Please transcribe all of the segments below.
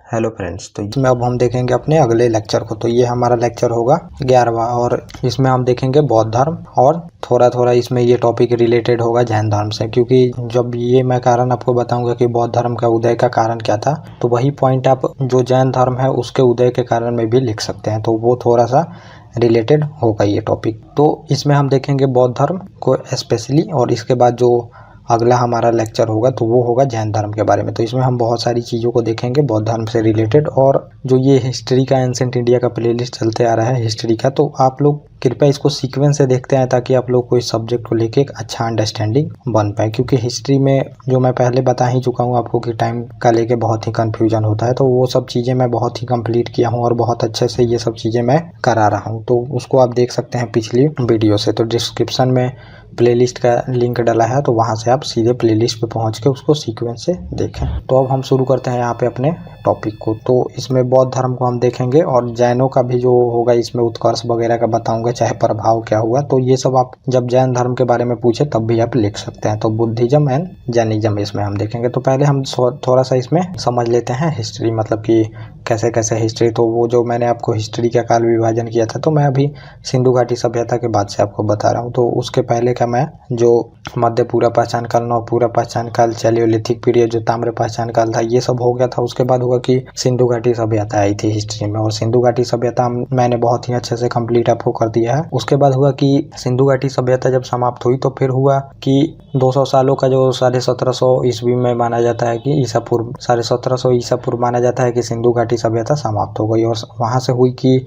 Hello friends, तो इसमें अब हम देखेंगे अपने अगले लेक्चर को। तो ये हमारा लेक्चर होगा 11वां और इसमें हम देखेंगे बौद्ध धर्म और थोड़ा थोड़ा इसमें ये टॉपिक रिलेटेड होगा जैन धर्म से, क्योंकि जब ये मैं कारण आपको बताऊंगा कि बौद्ध धर्म का उदय का कारण क्या था, तो वही पॉइंट आप जो जैन धर्म है उसके उदय के कारण में भी लिख सकते हैं। तो वो थोड़ा सा रिलेटेड होगा ये टॉपिक। तो इसमें हम देखेंगे बौद्ध धर्म को स्पेशली, और इसके बाद जो अगला हमारा लेक्चर होगा तो वो होगा जैन धर्म के बारे में। तो इसमें हम बहुत सारी चीज़ों को देखेंगे बौद्ध धर्म से रिलेटेड, और जो ये हिस्ट्री का एंसेंट इंडिया का प्लेलिस्ट चलते आ रहा है हिस्ट्री का, तो आप लोग कृपया इसको सीक्वेंस से देखते हैं ताकि आप लोग को इस सब्जेक्ट को लेके एक अच्छा अंडरस्टैंडिंग बन पाए। क्योंकि हिस्ट्री में जो मैं पहले बता ही चुका हूँ आपको कि टाइम का लेके बहुत ही कन्फ्यूजन होता है, तो वो सब चीज़ें मैं बहुत ही कंप्लीट किया हूँ और बहुत अच्छे से ये सब चीज़ें मैं करा रहा हूँ। तो उसको आप देख सकते हैं पिछली वीडियो से। तो डिस्क्रिप्शन में प्लेलिस्ट का लिंक डाला है, तो वहाँ से आप सीधे प्लेलिस्ट पे पहुँच के उसको सीक्वेंस से देखें। तो अब हम शुरू करते हैं यहाँ पे अपने टॉपिक को। तो इसमें बौद्ध धर्म को हम देखेंगे और जैनों का भी जो होगा इसमें उत्कर्ष वगैरह का बताऊंगा, चाहे प्रभाव क्या हुआ। तो ये सब आप जब जैन धर्म के बारे में पूछे तब भी आप लिख सकते हैं। तो बुद्धिज्म एंड जैनिज्म इसमें हम देखेंगे। तो पहले हम थोड़ा सा इसमें समझ लेते हैं हिस्ट्री, मतलब कि कैसे कैसे हिस्ट्री। तो वो जो मैंने आपको हिस्ट्री का काल विभाजन किया था, तो मैं अभी सिंधु घाटी सभ्यता के बाद से आपको बता रहा हूँ। तो उसके पहले का मैं जो मध्य पूरा पहचान काल, नव पूरा पहचान काल, चैलियोलिथिक पीरियड जो ताम्र पहचान काल था, ये सब हो गया था। उसके बाद हुआ कि सिंधु घाटी सभ्यता आई थी हिस्ट्री में, और सिंधु घाटी सभ्यता मैंने बहुत ही अच्छे से कंप्लीट आपको कर दिया है। उसके बाद हुआ कि सिंधु घाटी सभ्यता जब समाप्त हुई तो फिर हुआ कि 200 सालों का जो 1750 ईस्वी में माना जाता है कि ईसा पूर्व 1750 ईसा पूर्व माना जाता है कि सिंधु घाटी सभ्यता समाप्त हो गई। और वहाँ से हुई कि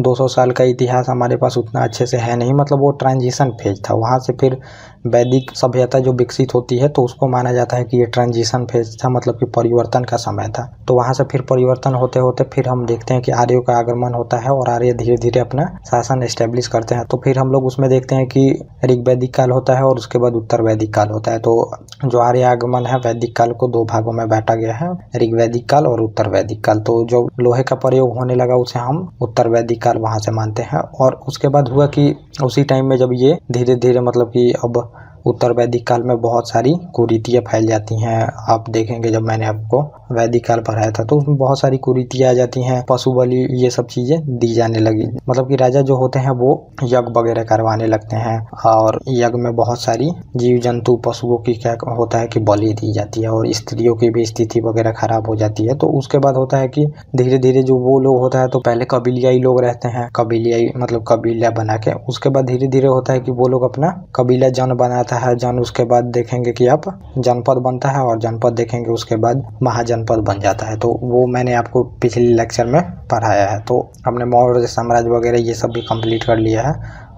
200 साल का इतिहास हमारे पास उतना अच्छे से है नहीं, मतलब वो ट्रांजिशन फेज था। वहाँ से फिर वैदिक सभ्यता जो विकसित होती है तो उसको माना जाता है कि ये ट्रांजिशन फेज था, मतलब कि परिवर्तन का समय था। तो वहाँ से फिर परिवर्तन होते होते फिर हम देखते हैं कि आर्यों का आगमन होता है और आर्य धीरे धीरे अपना शासन एस्टेब्लिश करते हैं। तो फिर हम लोग उसमें देखते हैं कि ऋग्वैदिक काल होता है और उसके बाद उत्तर वैदिक काल होता है। तो जो आर्य आगमन है, वैदिक काल को 2 भागों में बांटा गया है, ऋग्वैदिक काल और उत्तर वैदिक काल। तो जो लोहे का प्रयोग होने लगा उसे हम उत्तर वैदिक काल वहाँ से मानते हैं। और उसके बाद हुआ कि उसी टाइम में जब ये धीरे धीरे, मतलब कि अब उत्तर वैदिक काल में बहुत सारी कुरीतियाँ फैल जाती हैं। आप देखेंगे जब मैंने आपको वैदिक काल पढ़ाया था तो उसमें बहुत सारी कुरीतियाँ आ जाती हैं, पशु बलि, ये सब चीज़ें दी जाने लगी। मतलब कि राजा जो होते हैं वो यज्ञ वगैरह करवाने लगते हैं, और यज्ञ में बहुत सारी जीव जंतु पशुओं की क्या होता है कि बलि दी जाती है, और स्त्रियों की भी स्थिति वगैरह खराब हो जाती है। तो उसके बाद होता है कि धीरे धीरे जो वो लोग होता है, तो पहले कबीलियाई लोग रहते हैं, कबीलियाई मतलब कबीला बना के, उसके बाद धीरे धीरे होता है कि वो लोग अपना कबीला जन बनाता है। जन उसके बाद देखेंगे कि आप जनपद बनता है, और जनपद देखेंगे उसके बाद महाजनपद बन जाता है। तो वो मैंने आपको पिछले लेक्चर में पढ़ाया है। तो हमने मौर्य साम्राज्य वगैरह ये सब भी कंप्लीट कर लिया है,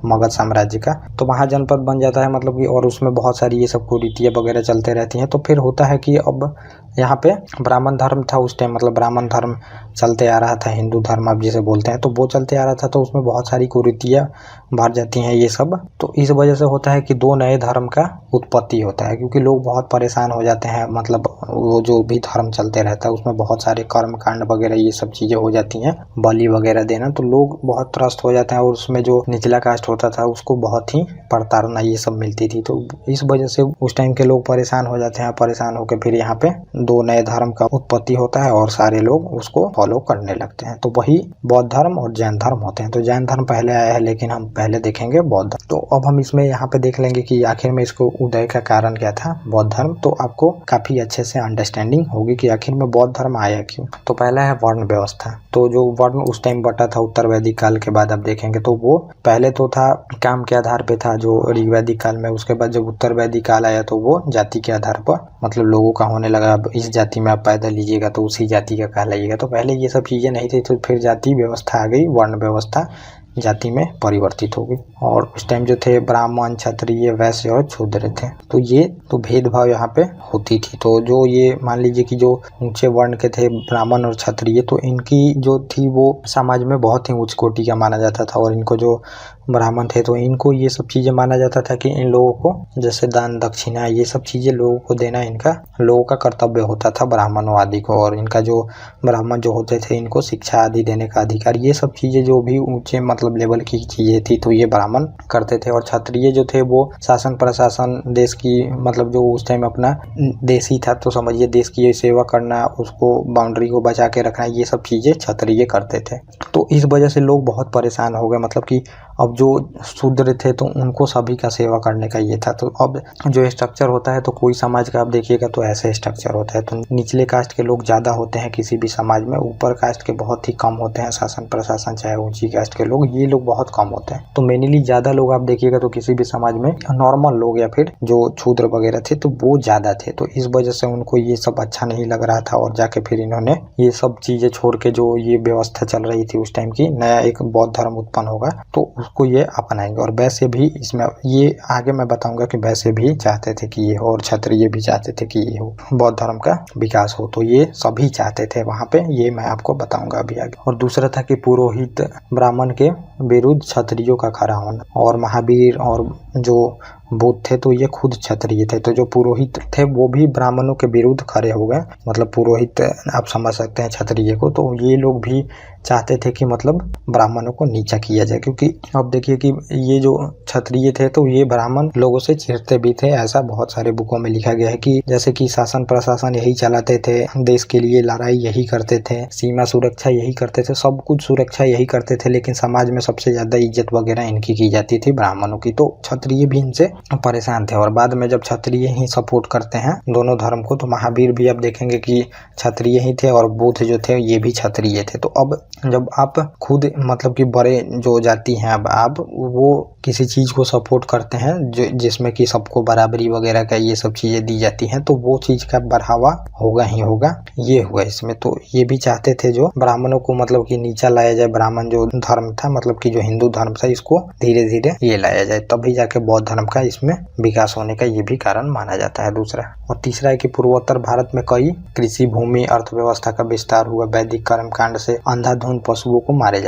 मगध साम्राज्य का। तो महाजनपद बन जाता है, मतलब कि, और उसमें बहुत सारी ये सब कुरीतियाँ वगैरह चलते रहती हैं। तो फिर होता है कि अब यहाँ पे ब्राह्मण धर्म था उस टाइम, मतलब ब्राह्मण धर्म चलते आ रहा था, हिंदू धर्म आप जिसे बोलते हैं, तो वो चलते आ रहा था। तो उसमें बहुत सारी कुरीतियाँ भर जाती हैं ये सब। तो इस वजह से होता है कि 2 नए धर्म का उत्पत्ति होता है, क्योंकि लोग बहुत परेशान हो जाते हैं। मतलब वो जो भी धर्म चलते रहता है उसमें बहुत सारे कर्म कांड वगैरह ये सब चीज़ें हो जाती हैं, बलि वगैरह देना, तो लोग बहुत त्रस्त हो जाते हैं। और उसमें जो निचला कास्ट होता था उसको बहुत ही प्रताड़ना ये सब मिलती थी। तो इस वजह से उस टाइम के लोग परेशान हो जाते हैं। परेशान होकर फिर यहाँ पे 2 नए धर्म का उत्पत्ति होता है और सारे लोग उसको फॉलो करने लगते हैं। तो वही बौद्ध धर्म और जैन धर्म होते हैं। तो जैन धर्म पहले आया है, लेकिन हम पहले देखेंगे बौद्ध धर्म। तो अब हम इसमें यहाँ पे देख लेंगे कि आखिर में इसको उदय का कारण क्या था बौद्ध धर्म। तो आपको काफी अच्छे से अंडरस्टैंडिंग होगी कि आखिर में बौद्ध धर्म आया क्यों। तो पहला है वर्ण व्यवस्था। तो जो वर्ण उस टाइम बटा था उत्तर वैदिक काल के बाद आप देखेंगे, तो वो पहले तो था काम के आधार पे था जो ऋग्वैदिक काल में। उसके बाद जब उत्तर वैदिक काल आया तो वो जाति के आधार पर, मतलब लोगों का होने लगा। अब इस जाति में आप पैदा लीजिएगा तो उसी जाति का कहलाइएगा। तो पहले ये सब चीजें नहीं थी, तो फिर जाति व्यवस्था आ गई, वर्ण व्यवस्था जाति में परिवर्तित हो गई। और उस टाइम जो थे ब्राह्मण, क्षत्रिय, वैश्य और शूद्र थे। तो ये तो भेदभाव यहाँ पे होती थी। तो जो ये मान लीजिए कि जो ऊंचे वर्ण के थे ब्राह्मण और क्षत्रिय, तो इनकी जो थी वो समाज में बहुत ही उच्च कोटि का माना जाता था, और इनको जो ब्राह्मण थे, तो इनको ये सब चीज़ें माना जाता था कि इन लोगों को जैसे दान दक्षिणा ये सब चीज़ें लोगों को देना इनका लोगों का कर्तव्य होता था, ब्राह्मणों आदि को। और इनका जो ब्राह्मण जो होते थे इनको शिक्षा आदि देने का अधिकार, ये सब चीज़ें जो भी ऊंचे मतलब लेवल की चीज़ें थी तो ये ब्राह्मण करते थे। और क्षत्रिय जो थे वो शासन प्रशासन देश की मतलब जो उस टाइम अपना देश ही था तो समझिए देश की सेवा करना, उसको बाउंड्री को बचा के रखना, ये सब चीज़ें क्षत्रिय करते थे। तो इस वजह से लोग बहुत परेशान हो गए, मतलब कि अब जो शूद्र थे तो उनको सभी का सेवा करने का ये था। तो अब जो स्ट्रक्चर होता है तो कोई समाज का आप देखिएगा तो ऐसे स्ट्रक्चर होता है, तो निचले कास्ट के लोग ज़्यादा होते हैं किसी भी समाज में, ऊपर कास्ट के बहुत ही कम होते हैं, शासन प्रशासन चाहे ऊंची कास्ट के लोग ये लोग बहुत कम होते हैं। तो मेनली ज़्यादा लोग आप देखिएगा तो किसी भी समाज में नॉर्मल लोग या फिर जो शूद्र वगैरह थे तो वो ज़्यादा थे। तो इस वजह से उनको ये सब अच्छा नहीं लग रहा था और जाके फिर इन्होंने ये सब चीज़ें छोड़ के जो ये व्यवस्था चल रही थी उस टाइम की, नया एक बौद्ध धर्म उत्पन्न होगा तो उसको ये अपनाएंगे। और वैसे भी इसमें ये आगे मैं बताऊंगा कि वैसे भी चाहते थे कि ये हो और क्षत्रिय भी चाहते थे कि ये हो, बौद्ध धर्म का विकास हो, तो ये सभी चाहते थे वहाँ पे, ये मैं आपको बताऊंगा अभी आगे। और दूसरा था कि पुरोहित ब्राह्मण के विरुद्ध क्षत्रियों का खड़ा होना। और महावीर और जो बुद्ध थे तो ये खुद क्षत्रिय थे, तो जो पुरोहित थे वो भी ब्राह्मणों के विरुद्ध खड़े हो गए। मतलब पुरोहित आप समझ सकते हैं क्षत्रिय को, तो ये लोग भी चाहते थे कि मतलब ब्राह्मणों को नीचा किया जाए, क्योंकि अब देखिए कि ये जो क्षत्रिय थे तो ये ब्राह्मण लोगों से चिढ़ते भी थे। ऐसा बहुत सारे बुकों में लिखा गया है कि जैसे कि शासन प्रशासन यही चलाते थे, देश के लिए लड़ाई यही करते थे, सीमा सुरक्षा यही करते थे, सब कुछ सुरक्षा यही करते थे, लेकिन समाज में सबसे ज्यादा इज्जत वगैरह इनकी की जाती थी ब्राह्मणों की। तो क्षत्रिय भी इनसे परेशान थे। और बाद में जब क्षत्रिय ही सपोर्ट करते हैं दोनों धर्म को, तो महावीर भी आप देखेंगे कि क्षत्रिय ही थे और बुद्ध जो थे ये भी क्षत्रिय थे। तो अब जब आप खुद मतलब कि बड़े जो जाति हैं अब आप वो किसी चीज को सपोर्ट करते हैं जो जिसमें कि सबको बराबरी वगैरह का ये सब चीजें दी जाती हैं, तो वो चीज का बढ़ावा होगा ही होगा, ये हुआ इसमें। तो ये भी चाहते थे जो ब्राह्मणों को मतलब कि नीचा लाया जाए, ब्राह्मण जो धर्म था मतलब कि जो हिंदू धर्म था इसको धीरे धीरे ये लाया जाए, तभी जाके बौद्ध धर्म का इसमें विकास होने का ये भी कारण माना जाता है दूसरा। और तीसरा है कि पूर्वोत्तर भारत में कई कृषि भूमि अर्थव्यवस्था का विस्तार हुआ, वैदिक कर्मकांड से अंधाधुंध पशुओं को मारे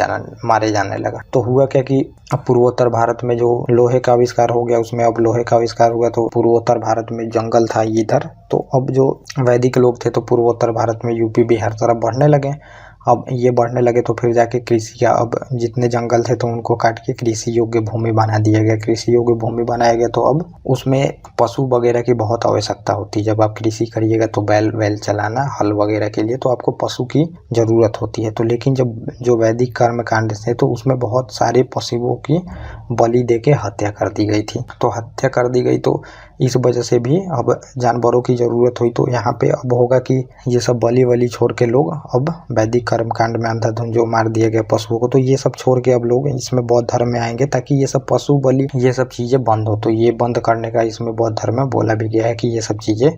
जाने लगा। तो हुआ क्या कि अब पूर्वोत्तर भारत में जो लोहे का आविष्कार हो गया, उसमें अब लोहे का आविष्कार हुआ तो पूर्वोत्तर भारत में जंगल था इधर, तो अब जो वैदिक लोग थे तो पूर्वोत्तर भारत में यूपी बिहार तरफ बढ़ने लगे। अब ये बढ़ने लगे तो फिर जाके कृषि का, अब जितने जंगल थे तो उनको काट के कृषि योग्य भूमि बना दिया गया। कृषि योग्य भूमि बनाया गया तो अब उसमें पशु वगैरह की बहुत आवश्यकता होती है। जब आप कृषि करिएगा तो बैल चलाना हल वगैरह के लिए तो आपको पशु की जरूरत होती है। तो लेकिन जब जो वैदिक कर्म कांड थे तो उसमें बहुत सारे पशुओं की बलि दे के हत्या कर दी गई थी। तो हत्या कर दी गई तो इस वजह से भी अब जानवरों की जरूरत हुई। तो यहाँ पे अब होगा कि ये सब बलि छोड़ के लोग अब वैदिक कर्म कांड में अंधाधुंध जो मार दिए गए पशुओं को, तो ये सब छोड़ के अब लोग इसमें बौद्ध धर्म में आएंगे ताकि ये सब पशु बलि ये सब चीजें बंद हो। तो ये बंद करने का इसमें बौद्ध धर्म में बोला भी गया है कि ये सब चीजें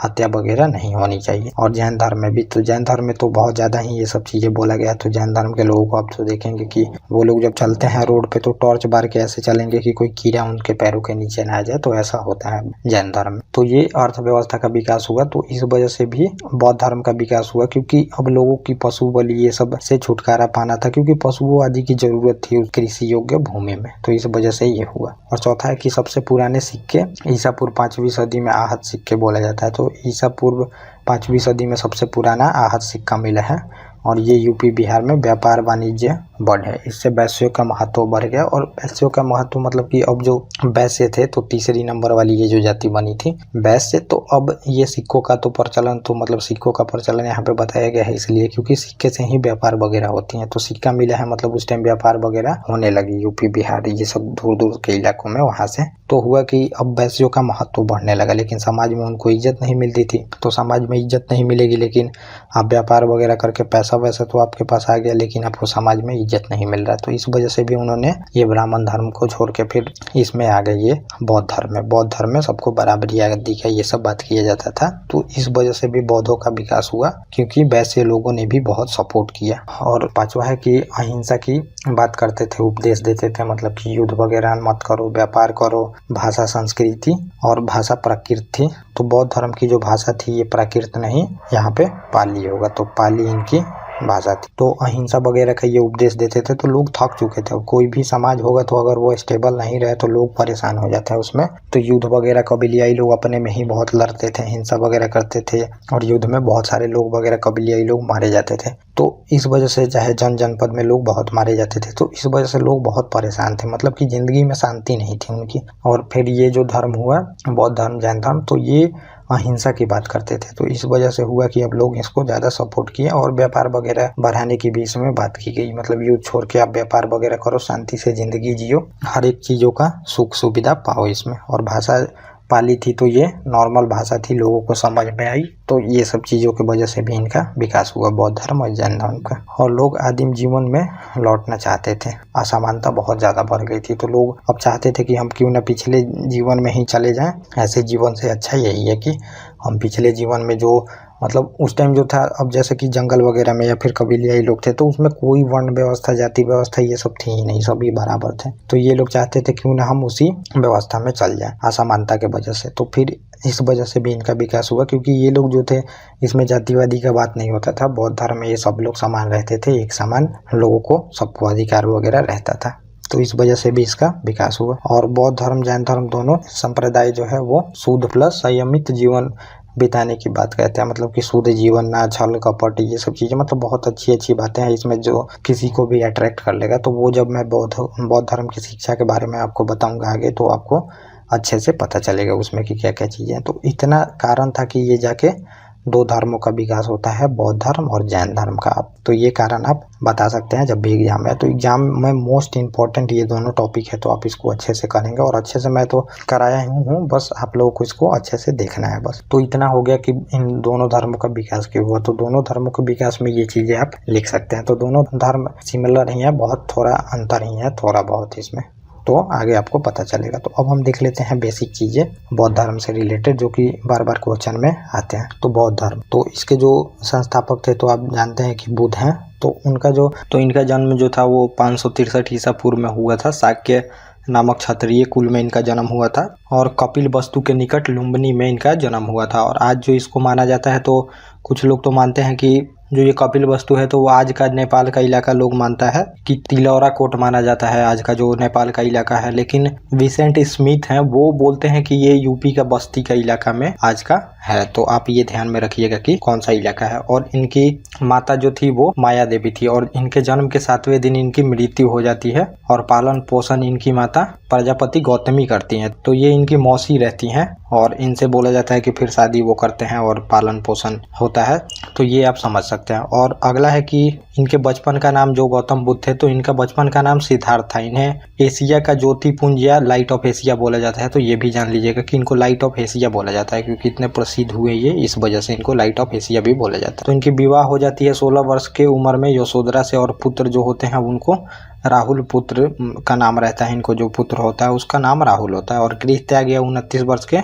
हत्या वगैरह नहीं होनी चाहिए। और जैन धर्म में भी, तो जैन धर्म में तो बहुत ज्यादा ही ये सब चीजें बोला गया। तो जैन धर्म के लोगों को आप तो देखेंगे कि वो लोग जब चलते हैं रोड पे तो टॉर्च बार के ऐसे चलेंगे कि कोई कीड़ा उनके पैरों के नीचे ना आ जाए, तो ऐसा होता है जैन धर्म में। तो ये अर्थव्यवस्था का विकास हुआ, तो इस वजह से भी बौद्ध धर्म का विकास हुआ, क्योंकि अब लोगों की पशु बलि ये सब से छुटकारा पाना था, क्योंकि पशुओं आदि की जरूरत थी उस कृषि योग्य भूमि में। तो इस वजह से ये हुआ। और चौथा है कि सबसे पुराने सिक्के ईसा पूर्व 5वीं सदी में आहत सिक्के बोला जाता है। तो ईसा पूर्व 5वीं सदी में सबसे पुराना आहत सिक्का मिला है और ये यूपी बिहार में व्यापार वाणिज्य बढ़े, इससे वैश्यों का महत्व बढ़ गया। और वैश्यों का महत्व मतलब कि अब जो वैश्य थे तो तीसरी नंबर वाली ये जो जाति बनी थी वैश्य, तो अब ये सिक्कों का तो प्रचलन, तो मतलब सिक्कों का प्रचलन यहाँ पे बताया गया है इसलिए क्योंकि सिक्के से ही व्यापार वगैरह होती हैं। तो सिक्का मिला है मतलब उस टाइम व्यापार वगैरह होने लगी यूपी बिहार ये सब दूर दूर के इलाकों में। वहां से तो हुआ कि अब वैश्यों का महत्व बढ़ने लगा, लेकिन समाज में उनको इज्जत नहीं मिलती थी। तो समाज में इज्जत नहीं मिलेगी, लेकिन आप व्यापार वगैरह करके पैसा वैसा तो आपके पास आ गया, लेकिन आपको समाज में इज्जत नहीं मिल रहा। तो इस वजह से भी उन्होंने ये ब्राह्मण धर्म को छोड़ के फिर इसमें आ गए ये बौद्ध धर्म में। बौद्ध धर्म में सबको बराबरी आदि का ये सब बात किया जाता था। तो इस वजह से भी बौद्धों का विकास हुआ, क्योंकि वैसे लोगों ने भी बहुत सपोर्ट किया। और पांचवा है कि अहिंसा की बात करते थे, उपदेश देते थे, मतलब कि युद्ध वगैरह मत करो, व्यापार करो, भाषा संस्कृति और भाषा प्राकृत थी। तो बौद्ध धर्म की जो भाषा थी ये प्राकृत नहीं, यहाँ पे पाली होगा। तो पाली इनकी भाषा थी। तो अहिंसा वगैरह का ये उपदेश देते थे तो लोग थक चुके थे। कोई भी समाज होगा तो अगर वो स्टेबल नहीं रहे तो लोग परेशान हो जाते हैं उसमें। तो युद्ध वगैरह कबीलियाई लोग अपने में ही बहुत लड़ते थे, हिंसा वगैरह करते थे और युद्ध में बहुत सारे लोग वगैरह कबीलियाई लोग मारे जाते थे। तो इस वजह से चाहे जनपद में लोग बहुत मारे जाते थे। तो इस वजह से लोग बहुत परेशान थे, मतलब कि जिंदगी में शांति नहीं थी उनकी। और फिर ये जो धर्म हुआ बौद्ध धर्म, जैन धर्म, तो ये अहिंसा की बात करते थे। तो इस वजह से हुआ कि अब लोग इसको ज़्यादा सपोर्ट किए और व्यापार वगैरह बढ़ाने की भी इसमें बात की गई। मतलब युद्ध छोड़ के आप व्यापार वगैरह करो, शांति से ज़िंदगी जियो, हर एक चीज़ों का सुख सुविधा पाओ इसमें। और भाषा पाली थी तो ये नॉर्मल भाषा थी, लोगों को समझ में आई। तो ये सब चीज़ों की वजह से भी इनका विकास हुआ बौद्ध धर्म और जैन धर्म का। और लोग आदिम जीवन में लौटना चाहते थे, असमानता बहुत ज़्यादा बढ़ गई थी। तो लोग अब चाहते थे कि हम क्यों ना पिछले जीवन में ही चले जाएं, ऐसे जीवन से अच्छा यही है कि हम पिछले जीवन में जो मतलब उस टाइम जो था, अब जैसे कि जंगल वगैरह में या फिर कबीलियाई लोग थे तो उसमें कोई वर्ण व्यवस्था, जाति व्यवस्था ये सब थी ही नहीं, सभी बराबर थे। तो ये लोग चाहते थे क्यों ना हम उसी व्यवस्था में चल जाएं असमानता के वजह से। तो फिर इस वजह से भी इनका विकास हुआ, क्योंकि ये लोग जो थे इसमें जातिवादी का बात नहीं होता था। बौद्ध धर्म में ये सब लोग समान रहते थे, एक समान लोगों को सबको अधिकार वगैरह रहता था। तो इस वजह से भी इसका विकास हुआ। और बौद्ध धर्म जैन धर्म दोनों संप्रदाय जो है वो शुद्ध प्लस संयमित जीवन बिताने की बात कहते हैं। मतलब कि शुद्ध जीवन, ना छल कपट, ये सब चीज़ें, मतलब बहुत अच्छी अच्छी बातें हैं इसमें जो किसी को भी अट्रैक्ट कर लेगा। तो वो जब मैं बौद्ध धर्म की शिक्षा के बारे में आपको बताऊंगा आगे तो आपको अच्छे से पता चलेगा उसमें कि क्या क्या चीज़ें हैं। तो इतना कारण था कि ये जाके दो धर्मों का विकास होता है, बौद्ध धर्म और जैन धर्म का। तो ये कारण आप बता सकते हैं जब भी एग्जाम है। तो एग्जाम में मोस्ट इम्पॉर्टेंट ये दोनों टॉपिक है, तो आप इसको अच्छे से करेंगे। और अच्छे से मैं तो कराया ही हूँ, बस आप लोगों को इसको अच्छे से देखना है बस। तो इतना हो गया कि इन दोनों धर्मों का विकास क्यों हुआ। तो दोनों धर्मों के विकास में ये चीज़ें आप लिख सकते हैं। तो दोनों धर्म सिमिलर ही है, बहुत थोड़ा अंतर ही है, थोड़ा बहुत इसमें, तो आगे आपको पता चलेगा। तो अब हम देख लेते हैं बेसिक चीज़ें बौद्ध धर्म से रिलेटेड, जो कि बार बार क्वेश्चन में आते हैं। तो बौद्ध धर्म, तो इसके जो संस्थापक थे तो आप जानते हैं कि बुद्ध हैं। तो इनका जन्म जो था वो 563 ईसा पूर्व में हुआ था। शाक्य नामक क्षत्रिय कुल में इनका जन्म हुआ था और कपिल वस्तु के निकट लुम्बिनी में इनका जन्म हुआ था। और आज जो इसको माना जाता है, तो कुछ लोग तो मानते हैं कि जो ये कपिल वस्तु है तो वो आज का नेपाल का इलाका लोग मानता है कि तिलौरा कोट माना जाता है आज का जो नेपाल का इलाका है। लेकिन विसेंट स्मिथ हैं, वो बोलते हैं कि ये यूपी का बस्ती का इलाका में आज का है। तो आप ये ध्यान में रखिएगा कि कौन सा इलाका है। और इनकी माता जो थी वो माया देवी थी और इनके जन्म के 7वें दिन इनकी मृत्यु हो जाती है। और पालन पोषण इनकी माता प्रजापति गौतमी करती हैं। तो ये इनकी मौसी रहती हैं और इनसे बोला जाता है कि फिर शादी वो करते हैं और पालन पोषण होता है। तो ये आप समझ सकते हैं। और अगला है कि इनके बचपन का नाम जो गौतम बुद्ध थे तो इनका बचपन का नाम सिद्धार्थ था। इन्हें एशिया का ज्योतिपुंज या लाइट ऑफ एशिया बोला जाता है। तो ये भी जान लीजिएगा कि इनको लाइट ऑफ एशिया बोला जाता है, क्योंकि इतने प्रसिद्ध हुए ये, इस वजह से इनको लाइट ऑफ एशिया भी बोला जाता है। तो इनकी विवाह हो जाती है 16 वर्ष के उम्र में यशोधरा से। और पुत्र जो होते हैं उनको राहुल पुत्र का नाम रहता है। इनको जो पुत्र होता है उसका नाम राहुल होता है। और गृह त्याग या 29 वर्ष के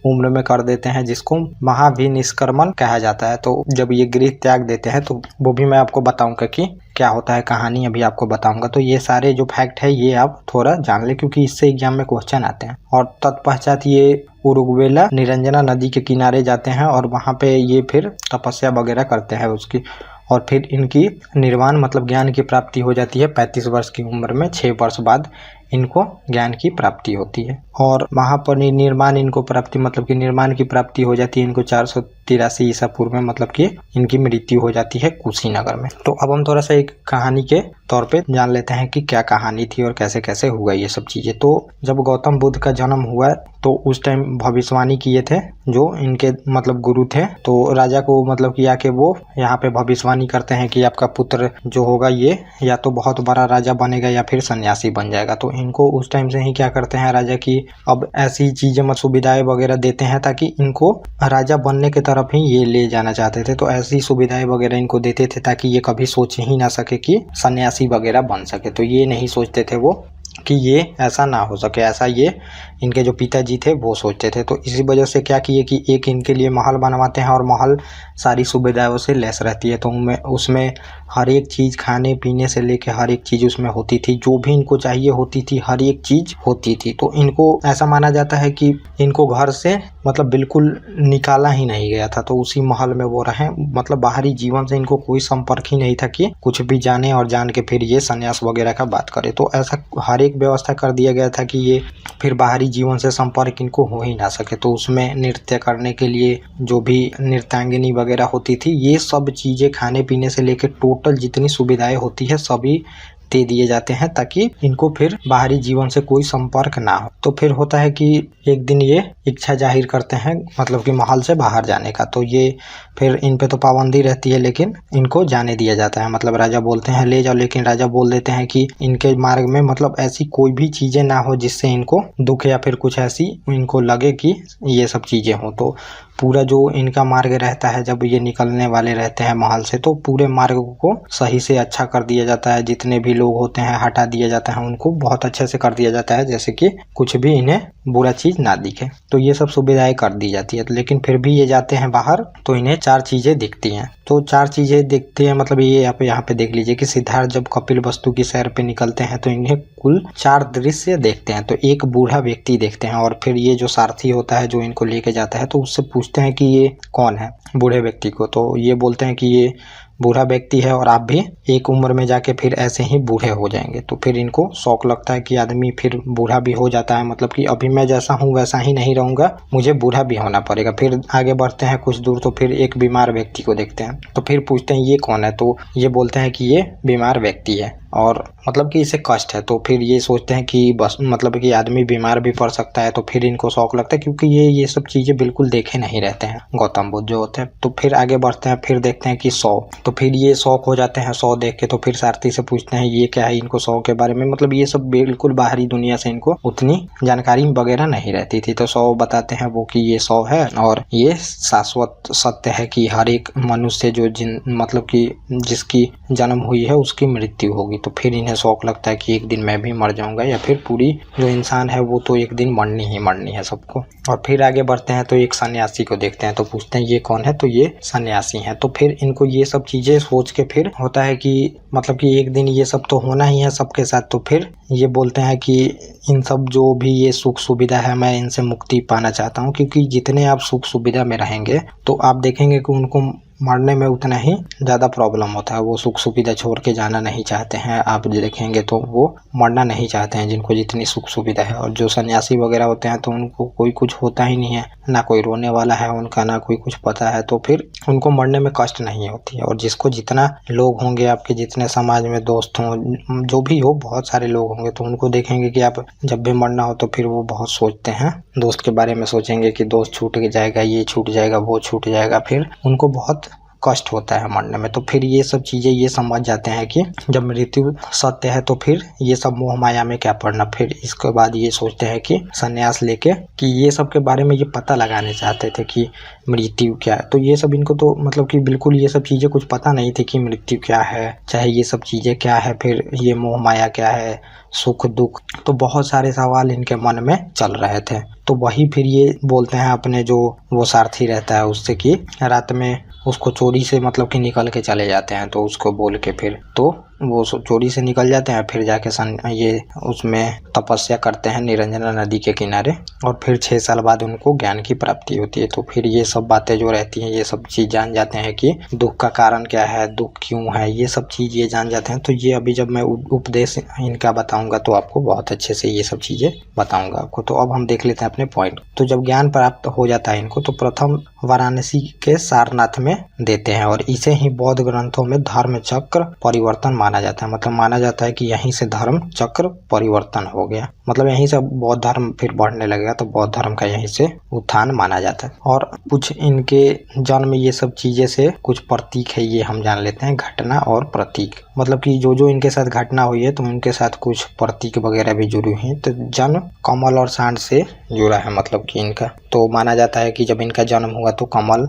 उम्र में कर देते हैं, जिसको महाभिनिष्क्रमण कहा जाता है। तो जब ये गृह त्याग देते हैं तो वो भी मैं आपको बताऊंगा कि क्या होता है, कहानी अभी आपको बताऊंगा। तो ये सारे जो फैक्ट है ये आप थोड़ा जान ले, क्योंकि इससे एग्जाम में क्वेश्चन आते हैं। और तत्पश्चात ये उरुग्वेला निरंजना नदी के किनारे जाते हैं और वहाँ पे ये फिर तपस्या वगैरह करते हैं उसकी। और फिर इनकी निर्वाण मतलब ज्ञान की प्राप्ति हो जाती है 35 वर्ष की उम्र में। 6 वर्ष बाद इनको ज्ञान की प्राप्ति होती है। और महापरिनिर्वाण इनको प्राप्ति मतलब कि निर्माण की प्राप्ति हो जाती है इनको 483 ईसा पूर्व में, मतलब कि इनकी मृत्यु हो जाती है कुशीनगर में। तो अब हम थोड़ा सा एक कहानी के तौर पे जान लेते हैं कि क्या कहानी थी और कैसे कैसे हुआ ये सब चीज़ें। तो जब गौतम बुद्ध का जन्म हुआ तो उस टाइम भविष्यवाणी किए थे जो इनके मतलब गुरु थे। तो राजा को मतलब कि आके वो यहाँ पे भविष्यवाणी करते हैं कि आपका पुत्र जो होगा ये या तो बहुत बड़ा राजा बनेगा या फिर सन्यासी बन जाएगा। तो इनको उस टाइम से ही क्या करते हैं राजा की अब ऐसी चीजें मत सुविधाएं वगैरह देते हैं ताकि इनको राजा बनने की तरफ ही ये ले जाना चाहते थे। तो ऐसी सुविधाएं वगैरह इनको देते थे ताकि ये कभी सोच ही ना सके कि सन्यासी वगैरह बन सके। तो ये नहीं सोचते थे वो कि ये ऐसा ना हो सके, ऐसा ये इनके जो पिताजी थे वो सोचते थे। तो इसी वजह से क्या किए कि एक इनके लिए महल बनवाते हैं और महल सारी सुविधाओं से लैस रहती है। तो उसमें हर एक चीज़ खाने पीने से लेके हर एक चीज़ उसमें होती थी, जो भी इनको चाहिए होती थी, हर एक चीज़ होती थी। तो इनको ऐसा माना जाता है कि इनको घर से मतलब बिल्कुल निकाला ही नहीं गया था, तो उसी महल में वो रहे। मतलब बाहरी जीवन से इनको कोई संपर्क ही नहीं था कि कुछ भी जाने और जान के फिर ये संन्यास वगैरह का बात करे। तो ऐसा हर एक व्यवस्था कर दिया गया था कि ये फिर बाहरी जीवन से संपर्क इनको हो ही ना सके। तो उसमें नृत्य करने के लिए जो भी नृत्यांगिनी वगैरह होती थी, ये सब चीज़ें खाने पीने से लेकर टोटल जितनी सुविधाएं होती है सभी दे दिए जाते हैं, ताकि इनको फिर बाहरी जीवन से कोई संपर्क ना हो। तो फिर होता है कि एक दिन ये इच्छा जाहिर करते हैं, मतलब कि महल से बाहर जाने का। तो ये फिर इन पे तो पाबंदी रहती है, लेकिन इनको जाने दिया जाता है। मतलब राजा बोलते हैं ले जाओ, लेकिन राजा बोल देते हैं कि इनके मार्ग में मतलब ऐसी कोई भी चीज़ें ना हो जिससे इनको दुख या फिर कुछ ऐसी इनको लगे कि ये सब चीज़ें हों। तो पूरा जो इनका मार्ग रहता है, जब ये निकलने वाले रहते हैं महल से, तो पूरे मार्ग को सही से अच्छा कर दिया जाता है। जितने भी लोग होते हैं हटा दिया जाता है, उनको बहुत अच्छे से कर दिया जाता है, जैसे कि कुछ भी इन्हें बुरा चीज़ ना दिखे। तो ये सब सुविधाएं कर दी जाती है। लेकिन फिर भी ये जाते हैं बाहर, तो इन्हें 4 चीज़ें दिखती हैं। तो 4 चीज़ें दिखती हैं, मतलब ये आप यहाँ पे देख लीजिए कि सिद्धार्थ जब कपिल वस्तु की सैर पे निकलते हैं तो इन्हें कुल 4 दृश्य देखते हैं। तो एक बूढ़ा व्यक्ति देखते हैं, और फिर ये जो सारथी होता है जो इनको लेके जाता है, तो उससे पूछते हैं कि ये कौन है, बूढ़े व्यक्ति को। तो ये बोलते हैं कि ये बूढ़ा व्यक्ति है और आप भी एक उम्र में जाके फिर ऐसे ही बूढ़े हो जाएंगे। तो फिर इनको शौक लगता है कि आदमी फिर बूढ़ा भी हो जाता है, मतलब कि अभी मैं जैसा हूँ वैसा ही नहीं रहूँगा, मुझे बूढ़ा भी होना पड़ेगा। फिर आगे बढ़ते हैं कुछ दूर, तो फिर एक बीमार व्यक्ति को देखते हैं। तो फिर पूछते हैं ये कौन है, तो ये बोलते हैं कि ये बीमार व्यक्ति है और मतलब कि इसे कष्ट है। तो फिर ये सोचते हैं कि बस मतलब कि आदमी बीमार भी पड़ सकता है। तो फिर इनको शौक लगता है, क्योंकि ये सब चीज़ें बिल्कुल देखे नहीं रहते हैं गौतम बुद्ध जो होते हैं। तो फिर आगे बढ़ते हैं, फिर देखते हैं कि 100। तो फिर ये शौक हो जाते हैं 100 देख के। तो फिर सारथी से पूछते हैं ये क्या है, इनको 100 के बारे में मतलब ये सब बिल्कुल बाहरी दुनिया से इनको उतनी जानकारी वगैरह नहीं रहती थी। तो 100 बताते हैं वो कि ये 100 है और ये शाश्वत सत्य है कि हर एक मनुष्य जो मतलब कि जिसकी जन्म हुई है उसकी मृत्यु होगी। तो फिर इन्हें शौक लगता है कि एक दिन मैं भी मर जाऊंगा, या फिर पूरी जो इंसान है वो तो एक दिन मरनी ही मरनी है सबको। और फिर आगे बढ़ते हैं तो एक सन्यासी को देखते हैं। तो पूछते हैं ये कौन है, तो ये सन्यासी हैं। तो फिर इनको ये सब चीज़ें सोच के फिर होता है कि मतलब कि एक दिन ये सब तो होना ही है सबके साथ। तो फिर ये बोलते हैं कि इन सब जो भी ये सुख सुविधा है मैं इनसे मुक्ति पाना चाहता हूँ, क्योंकि जितने आप सुख सुविधा में रहेंगे तो आप देखेंगे कि उनको मरने में उतना ही ज़्यादा प्रॉब्लम होता है। वो सुख सुविधा छोड़ के जाना नहीं चाहते हैं। आप देखेंगे तो वो मरना नहीं चाहते हैं जिनको जितनी सुख सुविधा है। और जो सन्यासी वगैरह होते हैं तो उनको कोई कुछ होता ही नहीं है, ना कोई रोने वाला है उनका, ना कोई कुछ पता है। तो फिर उनको मरने में कष्ट नहीं होती है। और जिसको जितना लोग होंगे, आपके जितने समाज में दोस्त हों, जो भी हो, बहुत सारे लोग होंगे, तो उनको देखेंगे कि आप जब भी मरना हो तो फिर वो बहुत सोचते हैं दोस्त के बारे में। सोचेंगे कि दोस्त छूट जाएगा, ये छूट जाएगा, वो छूट जाएगा। फिर उनको बहुत कष्ट होता है मरने में। तो फिर ये सब चीज़ें ये समझ जाते हैं कि जब मृत्यु सत्य है तो फिर ये सब मोह माया में क्या पड़ना। फिर इसके बाद ये सोचते हैं कि संन्यास लेके कि ये सब के बारे में ये पता लगाने चाहते थे कि मृत्यु क्या है। तो ये सब इनको तो मतलब कि बिल्कुल ये सब चीज़ें कुछ पता नहीं थी कि मृत्यु क्या है, चाहे ये सब चीज़ें क्या है, फिर ये मोह माया क्या है, सुख दुख। तो बहुत सारे सवाल इनके मन में चल रहे थे। तो वही फिर ये बोलते हैं अपने जो वो सारथी रहता है उससे कि रात में उसको चोरी से मतलब कि निकल के चले जाते हैं। तो उसको बोल के फिर तो वो चोरी से निकल जाते हैं। फिर जाके ये उसमें तपस्या करते हैं निरंजना नदी के किनारे, और फिर 6 साल बाद उनको ज्ञान की प्राप्ति होती है। तो फिर ये सब बातें जो रहती हैं, ये सब चीज़ जान जाते हैं कि दुख का कारण क्या है, दुख क्यों है, ये सब चीज़ ये जान जाते हैं। तो ये अभी जब मैं उपदेश इनका बताऊंगा तो आपको बहुत अच्छे से ये सब चीज़ें बताऊंगा आपको। तो अब हम देख लेते हैं अपने पॉइंट। तो जब ज्ञान प्राप्त हो जाता है इनको, तो प्रथम वाराणसी के सारनाथ में देते हैं, और इसे ही बौद्ध ग्रंथों में धर्म चक्र परिवर्तन माना जाता है। मतलब माना जाता है कि यहीं से धर्म चक्र परिवर्तन हो गया, मतलब यहीं से बौद्ध धर्म फिर बढ़ने लगेगा। तो बौद्ध धर्म का यहीं से उत्थान माना जाता है। और कुछ इनके जन्म ये सब चीजें से कुछ प्रतीक है, ये हम जान लेते हैं, घटना और प्रतीक। मतलब कि जो जो इनके साथ घटना हुई है तो उनके साथ कुछ प्रतीक वगैरह भी जुड़ी हुई हैं। तो जन्म कमल और सांड से जुड़ा है, मतलब कि इनका तो माना जाता है कि जब इनका जन्म हुआ तो कमल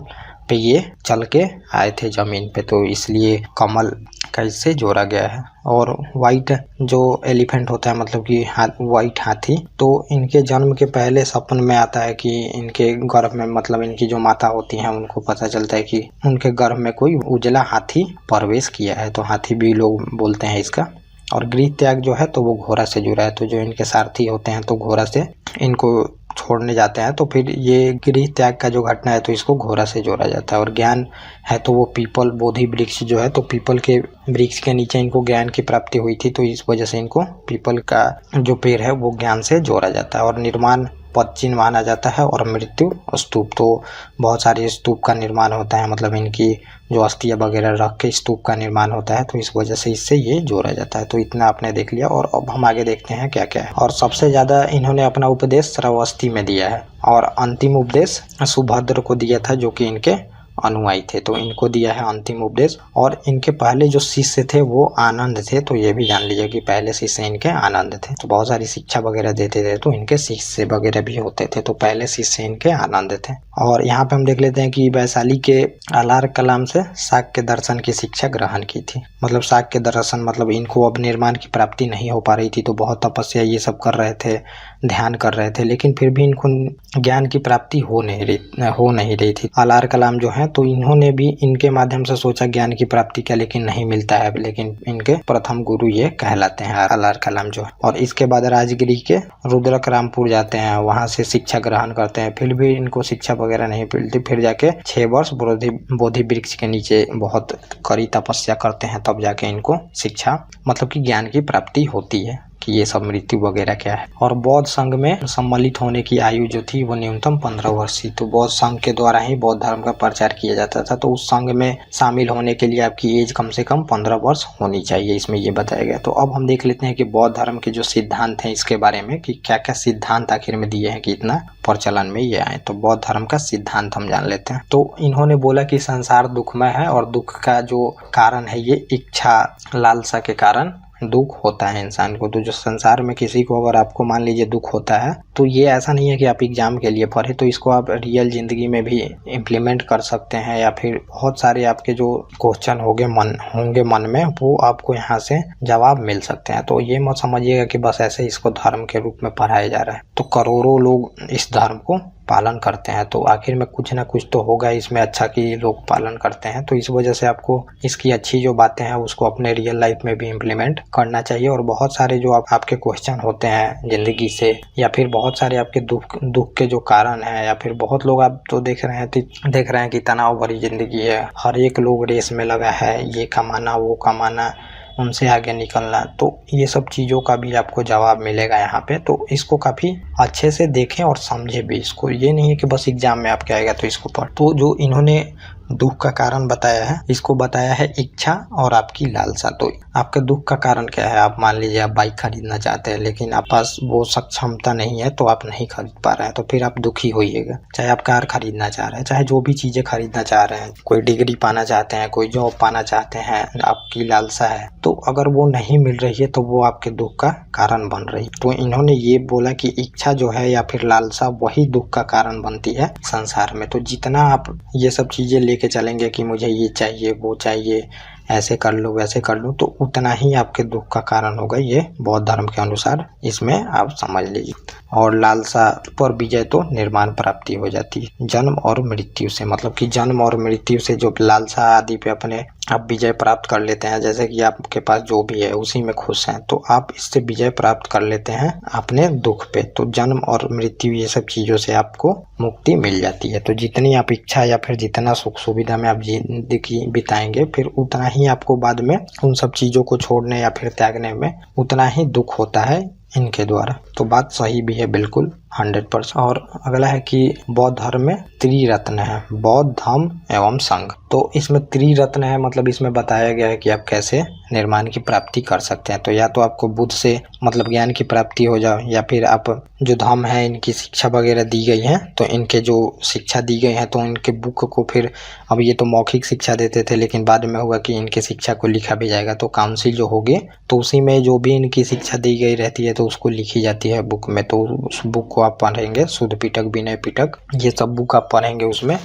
पे ये चल के आए थे जमीन पे, तो इसलिए कमल का इससे जोड़ा गया है। और वाइट जो एलिफेंट होता है, मतलब कि वाइट हाथी, तो इनके जन्म के पहले सपन में आता है कि इनके गर्भ में, मतलब इनकी जो माता होती हैं उनको पता चलता है कि उनके गर्भ में कोई उजला हाथी प्रवेश किया है। तो हाथी भी लोग बोलते हैं इसका। और गृह त्याग जो है तो वो घोड़ा से जुड़ा है। तो जो इनके सारथी होते हैं तो घोड़ा से इनको छोड़ने जाते हैं तो फिर ये गृह त्याग का जो घटना है तो इसको घोड़ा से जोड़ा जाता है। और ज्ञान है तो वो पीपल बोधि वृक्ष जो है तो पीपल के वृक्ष के नीचे इनको ज्ञान की प्राप्ति हुई थी, तो इस वजह से इनको पीपल का जो पेड़ है वो ज्ञान से जोड़ा जाता है। और निर्माण पद चिन्ह माना जाता है। और मृत्यु स्तूप, तो बहुत सारे स्तूप का निर्माण होता है, मतलब इनकी जो अस्थियां वगैरह रख के स्तूप का निर्माण होता है, तो इस वजह से इससे ये जोड़ा जाता है। तो इतना आपने देख लिया और अब हम आगे देखते हैं क्या क्या है। और सबसे ज़्यादा इन्होंने अपना उपदेश श्रावस्ती में दिया है और अंतिम उपदेश सुभद्र को दिया था जो कि इनके अनुयायी थे, तो इनको दिया है अंतिम उपदेश। और इनके पहले जो शिष्य थे वो आनंद थे, तो ये भी जान लीजिए कि पहले शिष्य इनके आनंद थे। तो बहुत सारी शिक्षा वगैरह देते थे तो इनके शिष्य वगैरह भी होते थे, तो पहले शिष्य इनके आनंद थे। और यहाँ पे हम देख लेते हैं कि वैशाली के अलार कलाम से शाक्य दर्शन की शिक्षा ग्रहण की थी। मतलब शाक्य दर्शन मतलब इनको अब निर्माण की प्राप्ति नहीं हो पा रही थी, तो बहुत तपस्या ये सब कर रहे थे, ध्यान कर रहे थे, लेकिन फिर भी इनको ज्ञान की प्राप्ति हो नहीं रही थी। अलार कलाम जो है तो इन्होंने भी इनके माध्यम से सोचा ज्ञान की प्राप्ति का, लेकिन नहीं मिलता है, लेकिन इनके प्रथम गुरु ये कहलाते हैं अलार कलाम जो है। और इसके बाद राजगिरी के रुद्रक रामपुर जाते हैं, वहां से शिक्षा ग्रहण करते हैं, फिर भी इनको शिक्षा वगैरह नहीं मिलती। फिर जाके 6 वर्ष बोधि वृक्ष के नीचे बहुत कड़ी तपस्या करते हैं, तब जाके इनको शिक्षा मतलब कि ज्ञान की प्राप्ति होती है कि ये सब मृत्यु वगैरह क्या है। और बौद्ध संघ में सम्मिलित होने की आयु जो थी वो न्यूनतम 15 वर्ष थी। तो बौद्ध संघ के द्वारा ही बौद्ध धर्म का प्रचार किया जाता था, तो उस संघ में शामिल होने के लिए आपकी एज कम से कम 15 वर्ष होनी चाहिए, इसमें ये बताया गया। तो अब हम देख लेते हैं कि बौद्ध धर्म के जो सिद्धांत हैं इसके बारे में कि क्या क्या सिद्धांत आखिर में दिए हैं कि इतना प्रचलन में ये आए। तो बौद्ध धर्म का सिद्धांत हम जान लेते हैं। तो इन्होंने बोला कि संसार दुखमय है और दुख का जो कारण है ये इच्छा लालसा के कारण दुख होता है इंसान को। तो जो संसार में किसी को अगर आपको मान लीजिए दुख होता है तो ये ऐसा नहीं है कि आप एग्जाम के लिए पढ़े, तो इसको आप रियल जिंदगी में भी इम्प्लीमेंट कर सकते हैं, या फिर बहुत सारे आपके जो क्वेश्चन होंगे मन में वो आपको यहाँ से जवाब मिल सकते हैं। तो ये मत समझिएगा कि बस ऐसे इसको धर्म के रूप में पढ़ाया जा रहा है। तो करोड़ों लोग इस धर्म को पालन करते हैं, तो आखिर में कुछ ना कुछ तो होगा इसमें अच्छा कि लोग पालन करते हैं। तो इस वजह से आपको इसकी अच्छी जो बातें हैं उसको अपने रियल लाइफ में भी इम्प्लीमेंट करना चाहिए। और बहुत सारे जो आपके क्वेश्चन होते हैं जिंदगी से, या फिर बहुत सारे आपके दुख के जो कारण हैं, या फिर बहुत लोग आप तो देख रहे हैं कि तनाव भरी जिंदगी है, हर एक लोग रेस में लगा है, ये कमाना वो कमाना, उनसे आगे निकलना। तो ये सब चीज़ों का भी आपको जवाब मिलेगा यहाँ पे। तो इसको काफ़ी अच्छे से देखें और समझें भी इसको, ये नहीं है कि बस एग्जाम में आपके आएगा तो इसको पढ़। तो जो इन्होंने दुख का कारण बताया है, इसको बताया है इच्छा और आपकी लालसा। तो आपके दुख का कारण क्या है? आप मान लीजिए आप बाइक खरीदना चाहते हैं लेकिन आप पास वो सक्षमता नहीं है तो आप नहीं खरीद पा रहे हैं, तो फिर आप दुखी होइएगा। चाहे आप कार खरीदना चाह रहे हैं, चाहे जो भी चीज़ें खरीदना चाह रहे हैं, कोई डिग्री पाना चाहते हैं, कोई जॉब पाना चाहते हैं, आपकी लालसा है, तो अगर वो नहीं मिल रही है तो वो आपके दुख का कारण बन रही। तो इन्होंने ये बोला कि इच्छा जो है या फिर लालसा वही दुख का कारण बनती है संसार में। तो जितना आप ये सब चीज़ें लेके चलेंगे कि मुझे ये चाहिए वो चाहिए, ऐसे कर लो वैसे कर लो, तो उतना ही आपके दुख का कारण होगा, ये बौद्ध धर्म के अनुसार इसमें आप समझ लीजिए। और लालसा पर विजय तो निर्माण प्राप्ति हो जाती है जन्म और मृत्यु से। मतलब कि जन्म और मृत्यु से जो लालसा आदि पे अपने आप विजय प्राप्त कर लेते हैं, जैसे कि आपके पास जो भी है उसी में खुश हैं, तो आप इससे विजय प्राप्त कर लेते हैं अपने दुख पे। तो जन्म और मृत्यु ये सब चीज़ों से आपको मुक्ति मिल जाती है। तो जितनी आप इच्छा या फिर जितना सुख सुविधा में आप जिंदगी बिताएंगे, फिर उतना ही आपको बाद में उन सब चीज़ों को छोड़ने या फिर त्यागने में उतना ही दुख होता है इनके द्वारा। तो बात सही भी है बिल्कुल 100%। और अगला है कि बौद्ध धर्म में त्रिरत्न है, बौद्ध धम्म एवं संघ। तो इसमें त्रिरत्न है, मतलब इसमें बताया गया है कि आप कैसे निर्माण की प्राप्ति कर सकते हैं। तो या तो आपको बुद्ध से मतलब ज्ञान की प्राप्ति हो जाए, या फिर आप जो धम्म है इनकी शिक्षा वगैरह दी गई है, तो इनके जो शिक्षा दी गई है तो इनके बुक को फिर, अब ये तो मौखिक शिक्षा देते थे लेकिन बाद में हुआ कि इनके शिक्षा को लिखा भी जाएगा। तो काउंसिल जो होगी तो उसी में जो भी इनकी शिक्षा दी गई रहती है तो उसको लिखी जाती है बुक में। तो उस बुक को आप पढ़ेंगे, शुद्ध पिटक विनय पिटक ये सब बुक आप पढ़ेंगे, उसमें